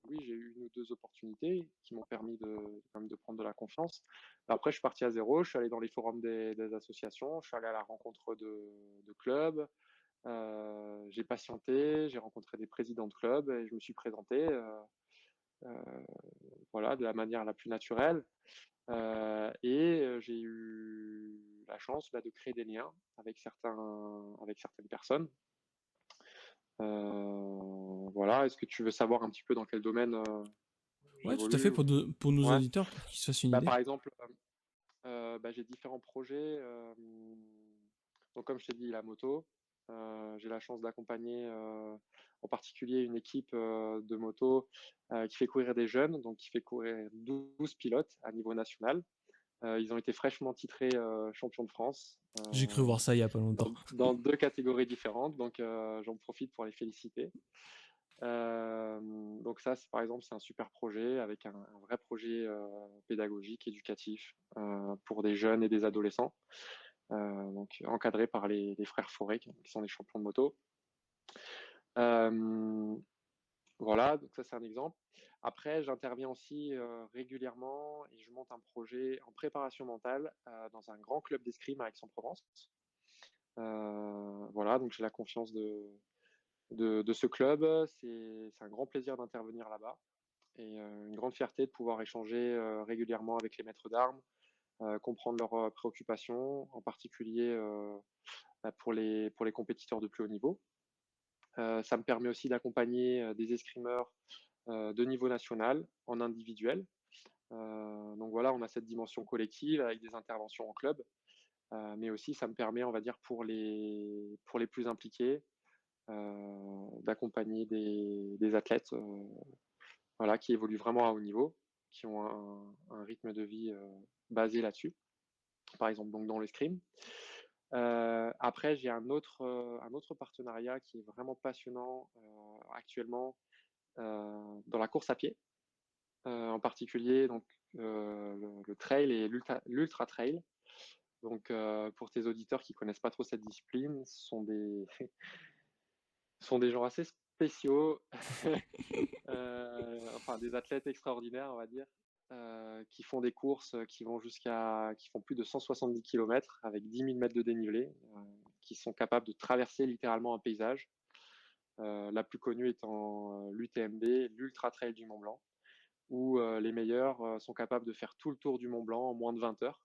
oui, j'ai eu une ou deux opportunités qui m'ont permis quand même de prendre de la confiance. Après, je suis parti à zéro, je suis allé dans les forums des associations, je suis allé à la rencontre de clubs, j'ai patienté, j'ai rencontré des présidents de clubs et je me suis présenté, voilà, de la manière la plus naturelle. J'ai eu la chance de créer des liens avec certaines personnes. Voilà, est-ce que tu veux savoir un petit peu dans quel domaine Ouais, tout à fait, j'évolue pour nos Ouais. auditeurs, pour qu'ils se fassent une idée. Par exemple, j'ai différents projets. Donc, comme je t'ai dit, la moto. J'ai la chance d'accompagner en particulier une équipe de moto qui fait courir des jeunes, donc qui fait courir 12 pilotes à niveau national. Ils ont été fraîchement titrés champions de France J'ai cru voir ça il y a pas longtemps. dans deux catégories différentes, donc j'en profite pour les féliciter. Donc ça, par exemple, c'est un super projet avec un vrai projet pédagogique, éducatif pour des jeunes et des adolescents, donc encadré par les frères Forêt qui sont des champions de moto. Euh, Voilà, donc ça, c'est un exemple. Après, j'interviens aussi, régulièrement et je monte un projet en préparation mentale, dans un grand club d'escrime à Aix-en-Provence. Voilà, donc j'ai la confiance de ce club. C'est un grand plaisir d'intervenir là-bas et une grande fierté de pouvoir échanger, régulièrement avec les maîtres d'armes, comprendre leurs, préoccupations, en particulier, pour les compétiteurs de plus haut niveau. Ça me permet aussi d'accompagner, des escrimeurs, de niveau national en individuel. Donc voilà, on a cette dimension collective avec des interventions en club, mais aussi ça me permet, on va dire, pour les plus impliqués, d'accompagner des athlètes, voilà, qui évoluent vraiment à haut niveau, qui ont un rythme de vie, basé là-dessus, par exemple donc dans l'escrime. Après j'ai un autre partenariat qui est vraiment passionnant, actuellement, dans la course à pied, en particulier donc, le trail et l'ultra trail. Donc, pour tes auditeurs qui connaissent pas trop cette discipline, ce sont des sont des gens assez spéciaux, enfin des athlètes extraordinaires, on va dire, qui font des courses, qui font plus de 170 kilomètres avec 10 000 mètres de dénivelé, qui sont capables de traverser littéralement un paysage. La plus connue étant, l'UTMB, l'Ultra Trail du Mont Blanc, où, les meilleurs, sont capables de faire tout le tour du Mont Blanc en moins de 20 heures.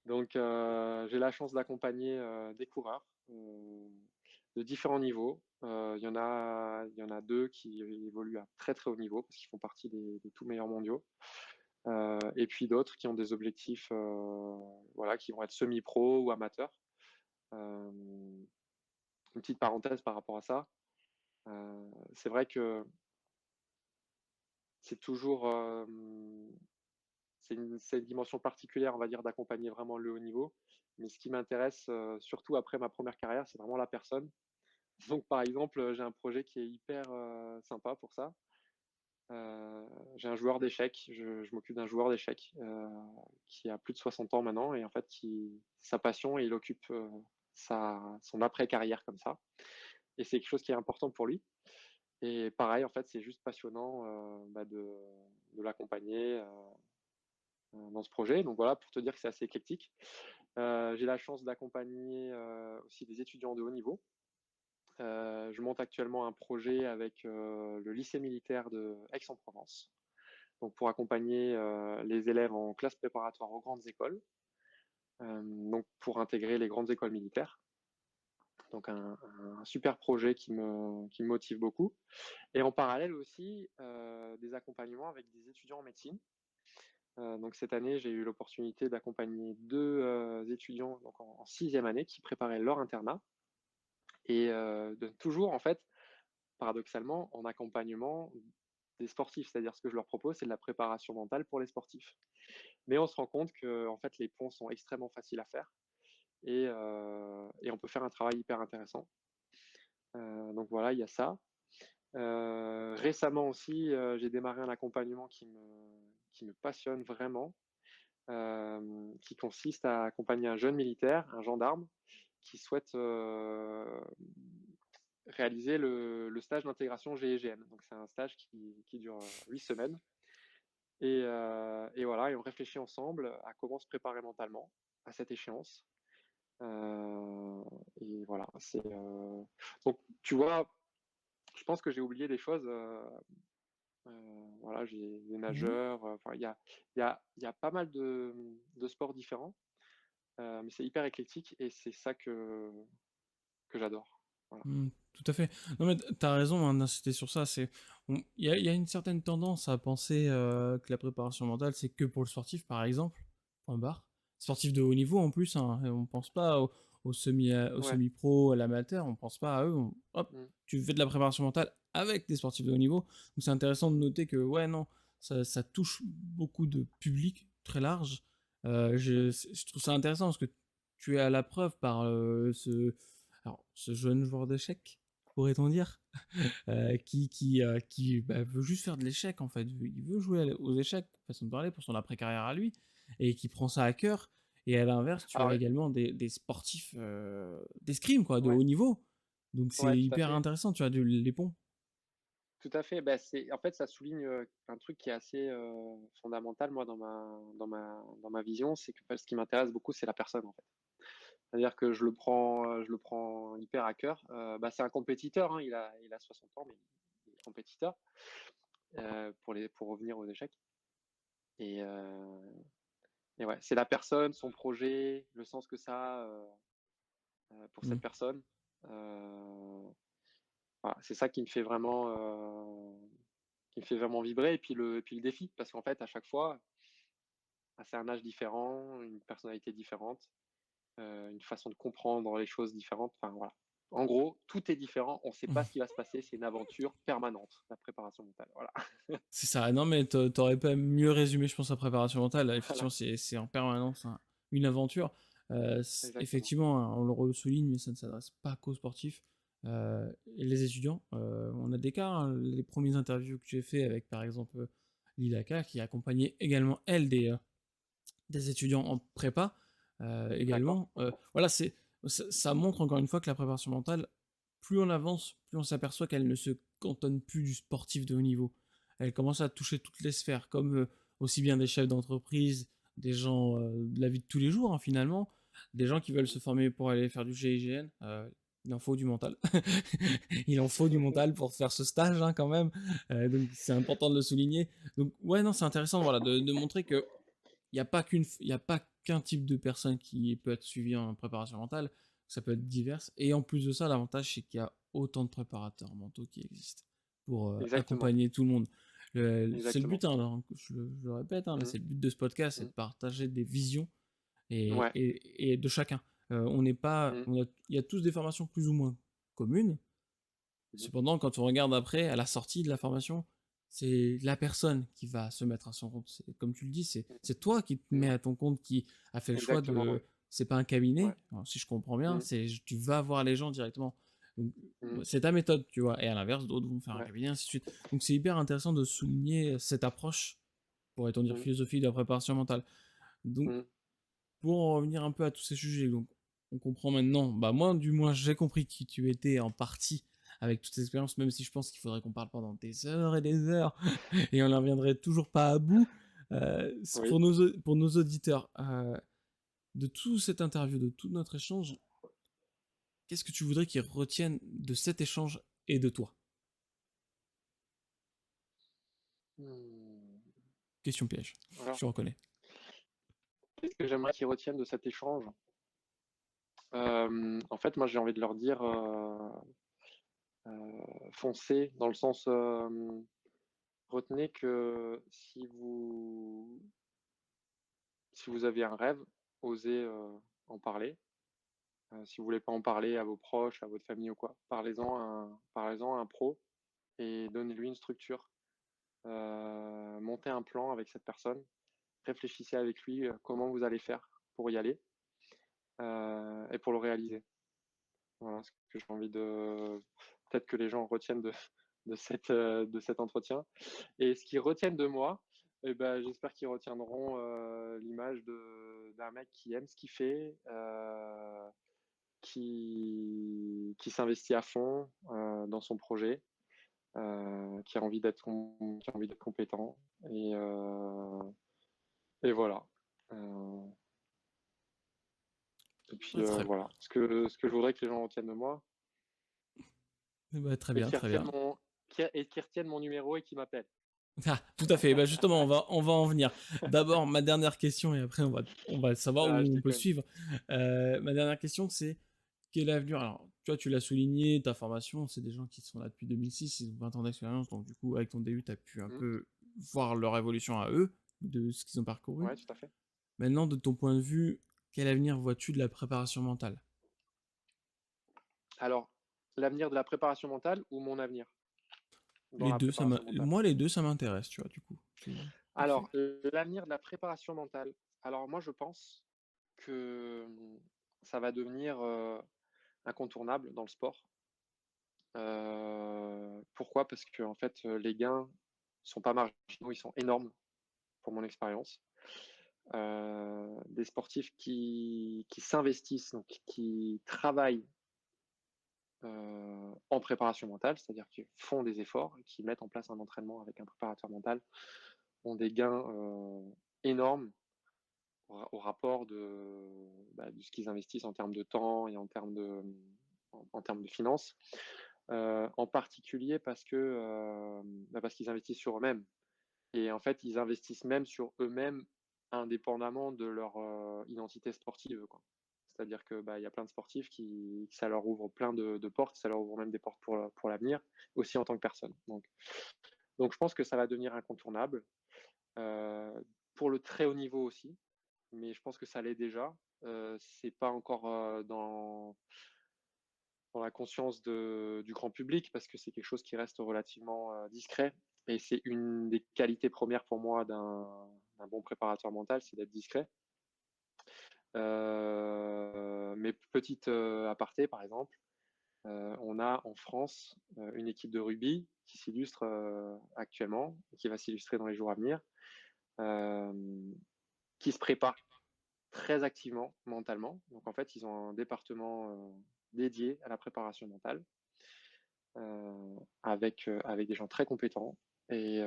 Donc, j'ai la chance d'accompagner, des coureurs, de différents niveaux. Il y en a 2 qui évoluent à très, très haut niveau parce qu'ils font partie des tout meilleurs mondiaux. Et puis d'autres qui ont des objectifs, voilà, qui vont être semi-pro ou amateurs. Hem, une petite parenthèse par rapport à ça, c'est vrai que c'est toujours, c'est une dimension particulière, on va dire, d'accompagner vraiment le haut niveau. Mais ce qui m'intéresse, surtout après ma première carrière, c'est vraiment la personne. Donc, par exemple, j'ai un projet qui est hyper, sympa pour ça. J'ai un joueur d'échecs, je m'occupe d'un joueur d'échecs, qui a plus de 60 ans maintenant et en fait qui sa passion et il occupe, son après-carrière comme ça et c'est quelque chose qui est important pour lui et pareil, en fait, c'est juste passionnant, bah, de l'accompagner, dans ce projet. Donc voilà, pour te dire que c'est assez éclectique. J'ai la chance d'accompagner, aussi des étudiants de haut niveau. Je monte actuellement un projet avec, le lycée militaire de Aix-en-Provence, donc pour accompagner, les élèves en classe préparatoire aux grandes écoles, donc pour intégrer les grandes écoles militaires. Donc un super projet qui me motive beaucoup et en parallèle aussi, des accompagnements avec des étudiants en médecine. Donc cette année, j'ai eu l'opportunité d'accompagner 2 étudiants donc en 6e année qui préparaient leur internat et de toujours en fait, paradoxalement, en accompagnement des sportifs. C'est-à-dire ce que je leur propose, c'est de la préparation mentale pour les sportifs. Mais on se rend compte que en fait, les ponts sont extrêmement faciles à faire et on peut faire un travail hyper intéressant. Donc voilà, il y a ça. Récemment aussi, j'ai démarré un accompagnement qui me passionne vraiment, qui consiste à accompagner un jeune militaire, un gendarme, qui souhaite, réaliser le stage d'intégration GIGN. Donc c'est un stage qui dure, 8 semaines et voilà et on réfléchit ensemble à comment se préparer mentalement à cette échéance. Heu et voilà, donc tu vois, je pense que j'ai oublié des choses, voilà, j'ai des Mmh. nageurs, enfin il y a pas mal de sports différents, mais c'est hyper éclectique et c'est ça que j'adore. Voilà. Mmh, tout à fait. Non, mais tu as raison, hein, d'insister sur ça. Il y a une certaine tendance à penser que la préparation mentale, c'est que pour le sportif, par exemple, point barre. Sportif de haut niveau en plus, hein, et on pense pas au Ouais. semi-pro, à l'amateur, on pense pas à eux. Hop, Mmh. tu fais de la préparation mentale avec des sportifs de haut niveau. Donc c'est intéressant de noter que, ouais, non, ça touche beaucoup de public très large. Mmh. Je trouve ça intéressant parce que tu es à la preuve par ce jeune joueur d'échecs, pourrait-on dire, qui veut juste faire de l'échec en fait. Il veut jouer aux échecs, façon de parler, pour son après-carrière à lui, et qui prend ça à cœur. Et à l'inverse, tu as Alors, également des sportifs d'escrime, quoi, de ouais, haut niveau. Donc c'est ouais, tout à hyper fait. intéressant, tu as les ponts. tout à fait. Bah, en fait, ça souligne, un truc qui est assez, fondamental, moi, dans ma vision. C'est que, ce qui m'intéresse beaucoup, c'est la personne, en fait. C'est-à-dire que je le prends hyper à cœur. Bah, c'est un compétiteur, hein, il a 60 ans, mais il est compétiteur, pour revenir aux échecs et heu et ouais, c'est la personne, son projet, le sens que ça a, pour Mmh. cette personne. Voilà, c'est ça qui me fait vraiment vibrer et puis le défi parce qu'en fait, à chaque fois, bah, c'est un âge différent, une personnalité différente, une façon de comprendre les choses différentes. Enfin, voilà. En gros, tout est différent, on ne sait pas ce qui va se passer, c'est une aventure permanente, la préparation mentale, voilà. C'est ça. Non, mais t'aurais pas mieux résumé, je pense, la préparation mentale. Là, effectivement, Voilà, c'est en permanence une aventure. exactement. Effectivement, hein, on le ressouligne, mais ça ne s'adresse pas qu'aux sportifs et les étudiants. On a des cas, hein, les premières interviews que j'ai fait avec, par exemple, Lilaka, qui accompagnait également, elle, des étudiants en prépa, D'accord. également. Voilà, ça montre encore une fois que la préparation mentale, plus on avance, plus on s'aperçoit qu'elle ne se cantonne plus du sportif de haut niveau. Elle commence à toucher toutes les sphères, comme aussi bien des chefs d'entreprise, des gens de la vie de tous les jours, hein, finalement, des gens qui veulent se former pour aller faire du GIGN. Il en faut du mental. Il en faut du mental pour faire ce stage, hein, quand même. Donc c'est important de le souligner. Donc ouais, non, c'est intéressant, voilà, de montrer que il y a pas qu'un type de personne qui peut être suivi en préparation mentale, ça peut être divers. Et en plus de ça, l'avantage, c'est qu'il y a autant de préparateurs mentaux qui existent pour Exactement, accompagner tout le monde. C'est le exactement. but, hein, alors, je le répète, hein, mais Mmh, c'est le but de ce podcast, c'est mmh. de partager des visions Ouais. et de chacun. On n'est pas, Mmh. il y a tous des formations plus ou moins communes. Mmh mh. Cependant, quand on regarde après, à la sortie de la formation, c'est la personne qui va se mettre à son compte. Comme tu le dis, c'est toi qui te mets Mmh. à ton compte, qui a fait le choix Exactement, de. ouais. C'est pas un cabinet, Ouais. alors, si je comprends bien, Mmh. c'est tu vas voir les gens directement. Donc, Mmh. c'est ta méthode, tu vois. Et à l'inverse, d'autres vont faire un Ouais. cabinet, ainsi de suite. Donc, c'est hyper intéressant de souligner cette approche, pourrait-on dire Mmh. philosophie de la préparation mentale. Donc, Mmh. pour en revenir un peu à tous ces sujets, donc on comprend maintenant, bah moi du moins j'ai compris qui tu étais en partie avec toutes ces expériences, même si je pense qu'il faudrait qu'on parle pendant des heures et des heures et on n'en reviendrait toujours pas à bout. Oui. Pour nos auditeurs, de toute cette interview, de tout notre échange, qu'est-ce que tu voudrais qu'ils retiennent de cet échange et de toi? Mmh. Question piège, je Alors, te reconnais. qu'est-ce que j'aimerais qu'ils retiennent de cet échange? En fait, moi, j'ai envie de leur dire, foncez dans le sens, retenez que si vous avez un rêve, osez, en parler. Si vous voulez pas en parler à vos proches, à votre famille ou quoi, parlez-en à un pro et donnez-lui une structure. Montez un plan avec cette personne, réfléchissez avec lui, comment vous allez faire pour y aller, et pour le réaliser. Voilà ce que j'ai envie de peut-être que les gens retiennent de cet entretien et ce qu'ils retiennent de moi et ben, j'espère qu'ils retiendront, l'image d'un mec qui aime ce qu'il fait, qui s'investit à fond, dans son projet, qui a envie d'être compétent et voilà. Heu et puis, Ah, très, voilà. Ce que je voudrais que les gens retiennent de moi bah, très et bien, très bien. qu'ils retiennent mon numéro et qu'ils m'appellent. Ah, tout à fait. Bah justement, on va en venir. D'abord, ma dernière question, et après, on va savoir Ah, je où on peut déconne. suivre. Ma dernière question, c'est quel avenir? Alors, tu vois, tu l'as souligné, ta formation, c'est des gens qui sont là depuis 2006, ils ont 20 ans d'expérience, donc du coup, avec ton début, tu as pu un Mmh. peu voir leur évolution à eux, de ce qu'ils ont parcouru. Ouais, tout à fait. Maintenant, de ton point de vue, quel avenir vois-tu de la préparation mentale? Alors, l'avenir de la préparation mentale ou mon avenir dans la préparation mentale? Moi, les deux, ça m'intéresse, tu vois, du coup. C'est parfait. Alors, l'avenir de la préparation mentale. Alors moi, je pense que, ça va devenir, incontournable dans le sport. Pourquoi? Parce qu'en fait, les gains sont pas marginaux, ils sont énormes pour mon expérience. Des sportifs qui s'investissent, donc qui travaillent en préparation mentale, c'est-à-dire qui font des efforts, qui mettent en place un entraînement avec un préparateur mental, ont des gains énormes au rapport de ce qu'ils investissent en termes de temps et en termes de finances. En particulier parce qu'ils investissent sur eux-mêmes. Et en fait, ils investissent même sur eux-mêmes indépendamment de leur identité sportive, quoi. C'est-à-dire que il y a plein de sportifs qui ça leur ouvre plein de portes, ça leur ouvre même des portes pour l'avenir, aussi en tant que personne. Donc je pense que ça va devenir incontournable, pour le très haut niveau aussi, mais je pense que ça l'est déjà. C'est pas encore dans la conscience du grand public parce que c'est quelque chose qui reste relativement discret. Et c'est une des qualités premières pour moi d'un bon préparateur mental, c'est d'être discret. Mais petite aparté, par exemple, on a en France une équipe de rugby qui s'illustre actuellement, et qui va s'illustrer dans les jours à venir, euh, qui se prépare très activement mentalement. Donc en fait, ils ont un département dédié à la préparation mentale, avec des gens très compétents. Et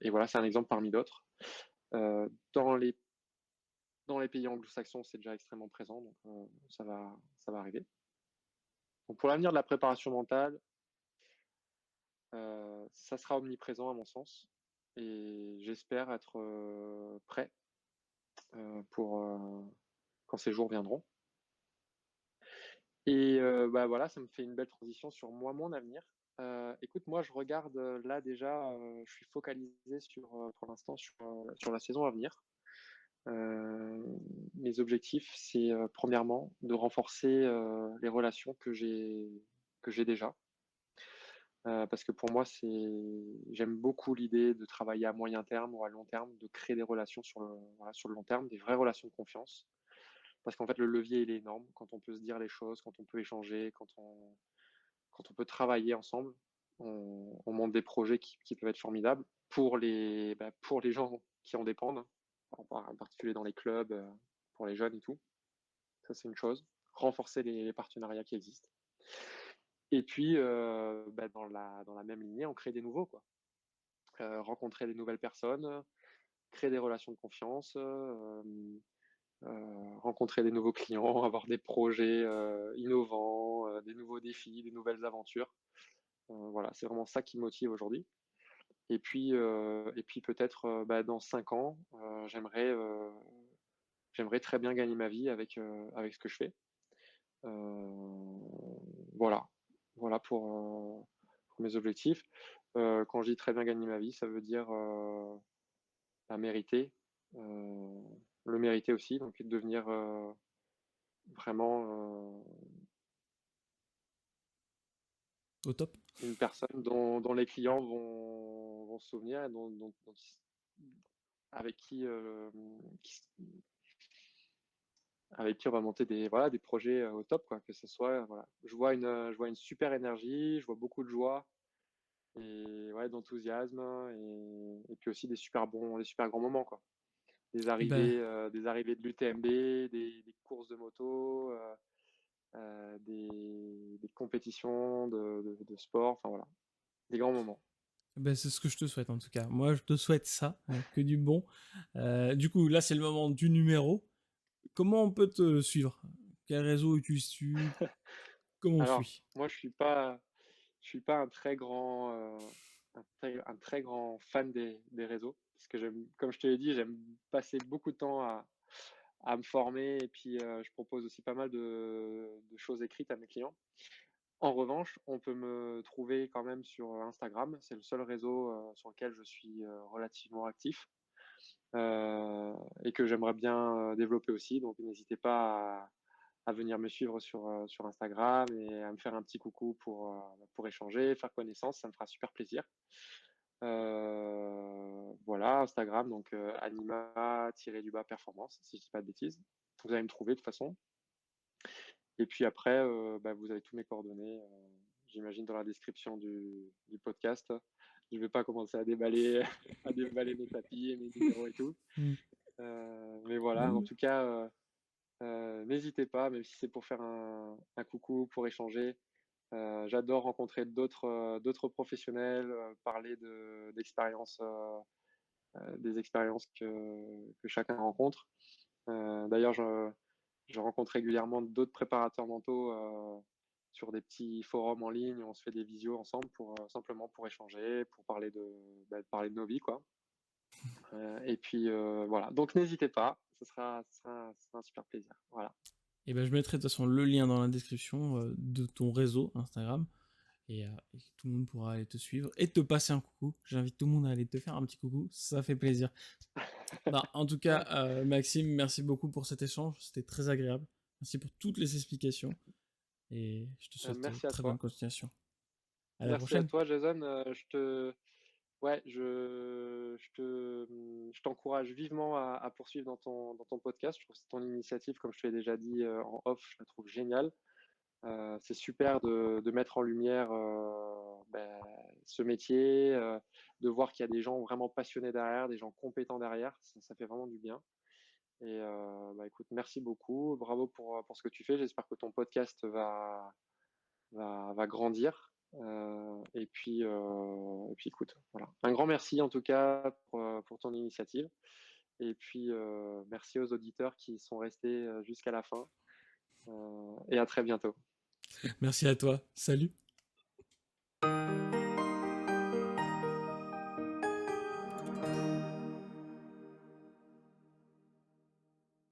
voilà, c'est un exemple parmi d'autres. Euh, dans les, dans les pays anglo-saxons, c'est déjà extrêmement présent, donc ça va arriver. Donc pour l'avenir de la préparation mentale, ça sera omniprésent à mon sens. Et j'espère être prêt pour quand ces jours viendront. Et voilà, ça me fait une belle transition sur moi, mon avenir. Écoute, moi, je regarde là déjà, je suis focalisé pour l'instant sur la saison à venir. Mes objectifs, c'est premièrement de renforcer les relations que j'ai déjà. Parce que pour moi, j'aime beaucoup l'idée de travailler à moyen terme ou à long terme, de créer des relations voilà, sur le long terme, des vraies relations de confiance. Parce qu'en fait, le levier, il est énorme quand on peut se dire les choses, quand on peut échanger, quand on peut travailler ensemble. On monte des projets qui peuvent être formidables pour les gens qui en dépendent, en particulier dans les clubs, pour les jeunes et tout. Ça, c'est une chose. Renforcer les partenariats qui existent. Et puis, dans la même lignée, on crée des nouveaux, quoi. Rencontrer des nouvelles personnes, créer des relations de confiance, rencontrer des nouveaux clients, avoir des projets innovants, des nouveaux défis, des nouvelles aventures. Voilà, c'est vraiment ça qui me motive aujourd'hui. Et puis peut-être dans 5 ans, j'aimerais très bien gagner ma vie avec ce que je fais. Voilà, voilà pour mes objectifs. Quand je dis très bien gagner ma vie, ça veut dire la mériter, euh, le mériter aussi, donc devenir vraiment Au top. une personne dont les clients vont se souvenir, avec avec qui on va monter voilà, des projets au top, quoi, que ce soit, voilà. Je vois une super énergie, je vois beaucoup de joie et ouais, d'enthousiasme et puis aussi des super grands moments, quoi. Ben, Des arrivées de l'UTMB, des courses de moto, des compétitions de sport, enfin voilà, des grands moments. c'est ce que je te souhaite en tout cas. Moi, je te souhaite ça, que du bon. Du coup, là, c'est le moment du numéro. Comment on peut te suivre? Quel réseau utilises-tu? Comment on te Alors, suit? moi, je suis pas un très grand, un très grand fan des réseaux, parce que comme je te l'ai dit, j'aime passer beaucoup de temps à me former, et puis je propose aussi pas mal de choses écrites à mes clients. En revanche, on peut me trouver quand même sur Instagram. C'est le seul réseau sur lequel je suis relativement actif, et que j'aimerais bien développer aussi. Donc, n'hésitez pas à venir me suivre sur Instagram et à me faire un petit coucou pour échanger, faire connaissance. Ça me fera super plaisir. Voilà, Instagram, donc anima-performance, si je dis pas de bêtises. Vous allez me trouver de toute façon. Et puis après, vous avez tous mes coordonnées, j'imagine, dans la description du podcast. Je ne vais pas commencer à déballer, à déballer mes tapis et mes numéros et tout. Hmm. Mais voilà, en Non, tout cas, n'hésitez pas, même si c'est pour faire un coucou, pour échanger, J'adore rencontrer d'autres professionnels, parler d'expériences, des expériences que chacun rencontre. D'ailleurs, je rencontre régulièrement d'autres préparateurs mentaux, sur des petits forums en ligne. On se fait des visios ensemble pour, simplement pour échanger, pour parler de nos vies, quoi. Et puis, voilà, donc n'hésitez pas, ce sera un super plaisir. Voilà. Et ben, je mettrai de toute façon le lien dans la description de ton réseau Instagram. Et tout le monde pourra aller te suivre et te passer un coucou. J'invite tout le monde à aller te faire un petit coucou, ça fait plaisir. Bah, en tout cas, Maxime, merci beaucoup pour cet échange, c'était très agréable. Merci pour toutes les explications et je te souhaite Merci à très bonne toi. continuation. À la Merci à prochaine. toi, Jason. Ouais, je t'encourage vivement à poursuivre dans ton podcast. Je trouve que ton initiative, comme je te l'ai déjà dit en off, je la trouve géniale. C'est super de mettre en lumière ce métier, de voir qu'il y a des gens vraiment passionnés derrière, des gens compétents derrière. Ça fait vraiment du bien. Et écoute, merci beaucoup. Bravo pour ce que tu fais. J'espère que ton podcast va grandir. Et puis écoute, voilà. Un grand merci en tout cas pour ton initiative. Et puis merci aux auditeurs qui sont restés jusqu'à la fin. Et à très bientôt. Merci à toi. Salut.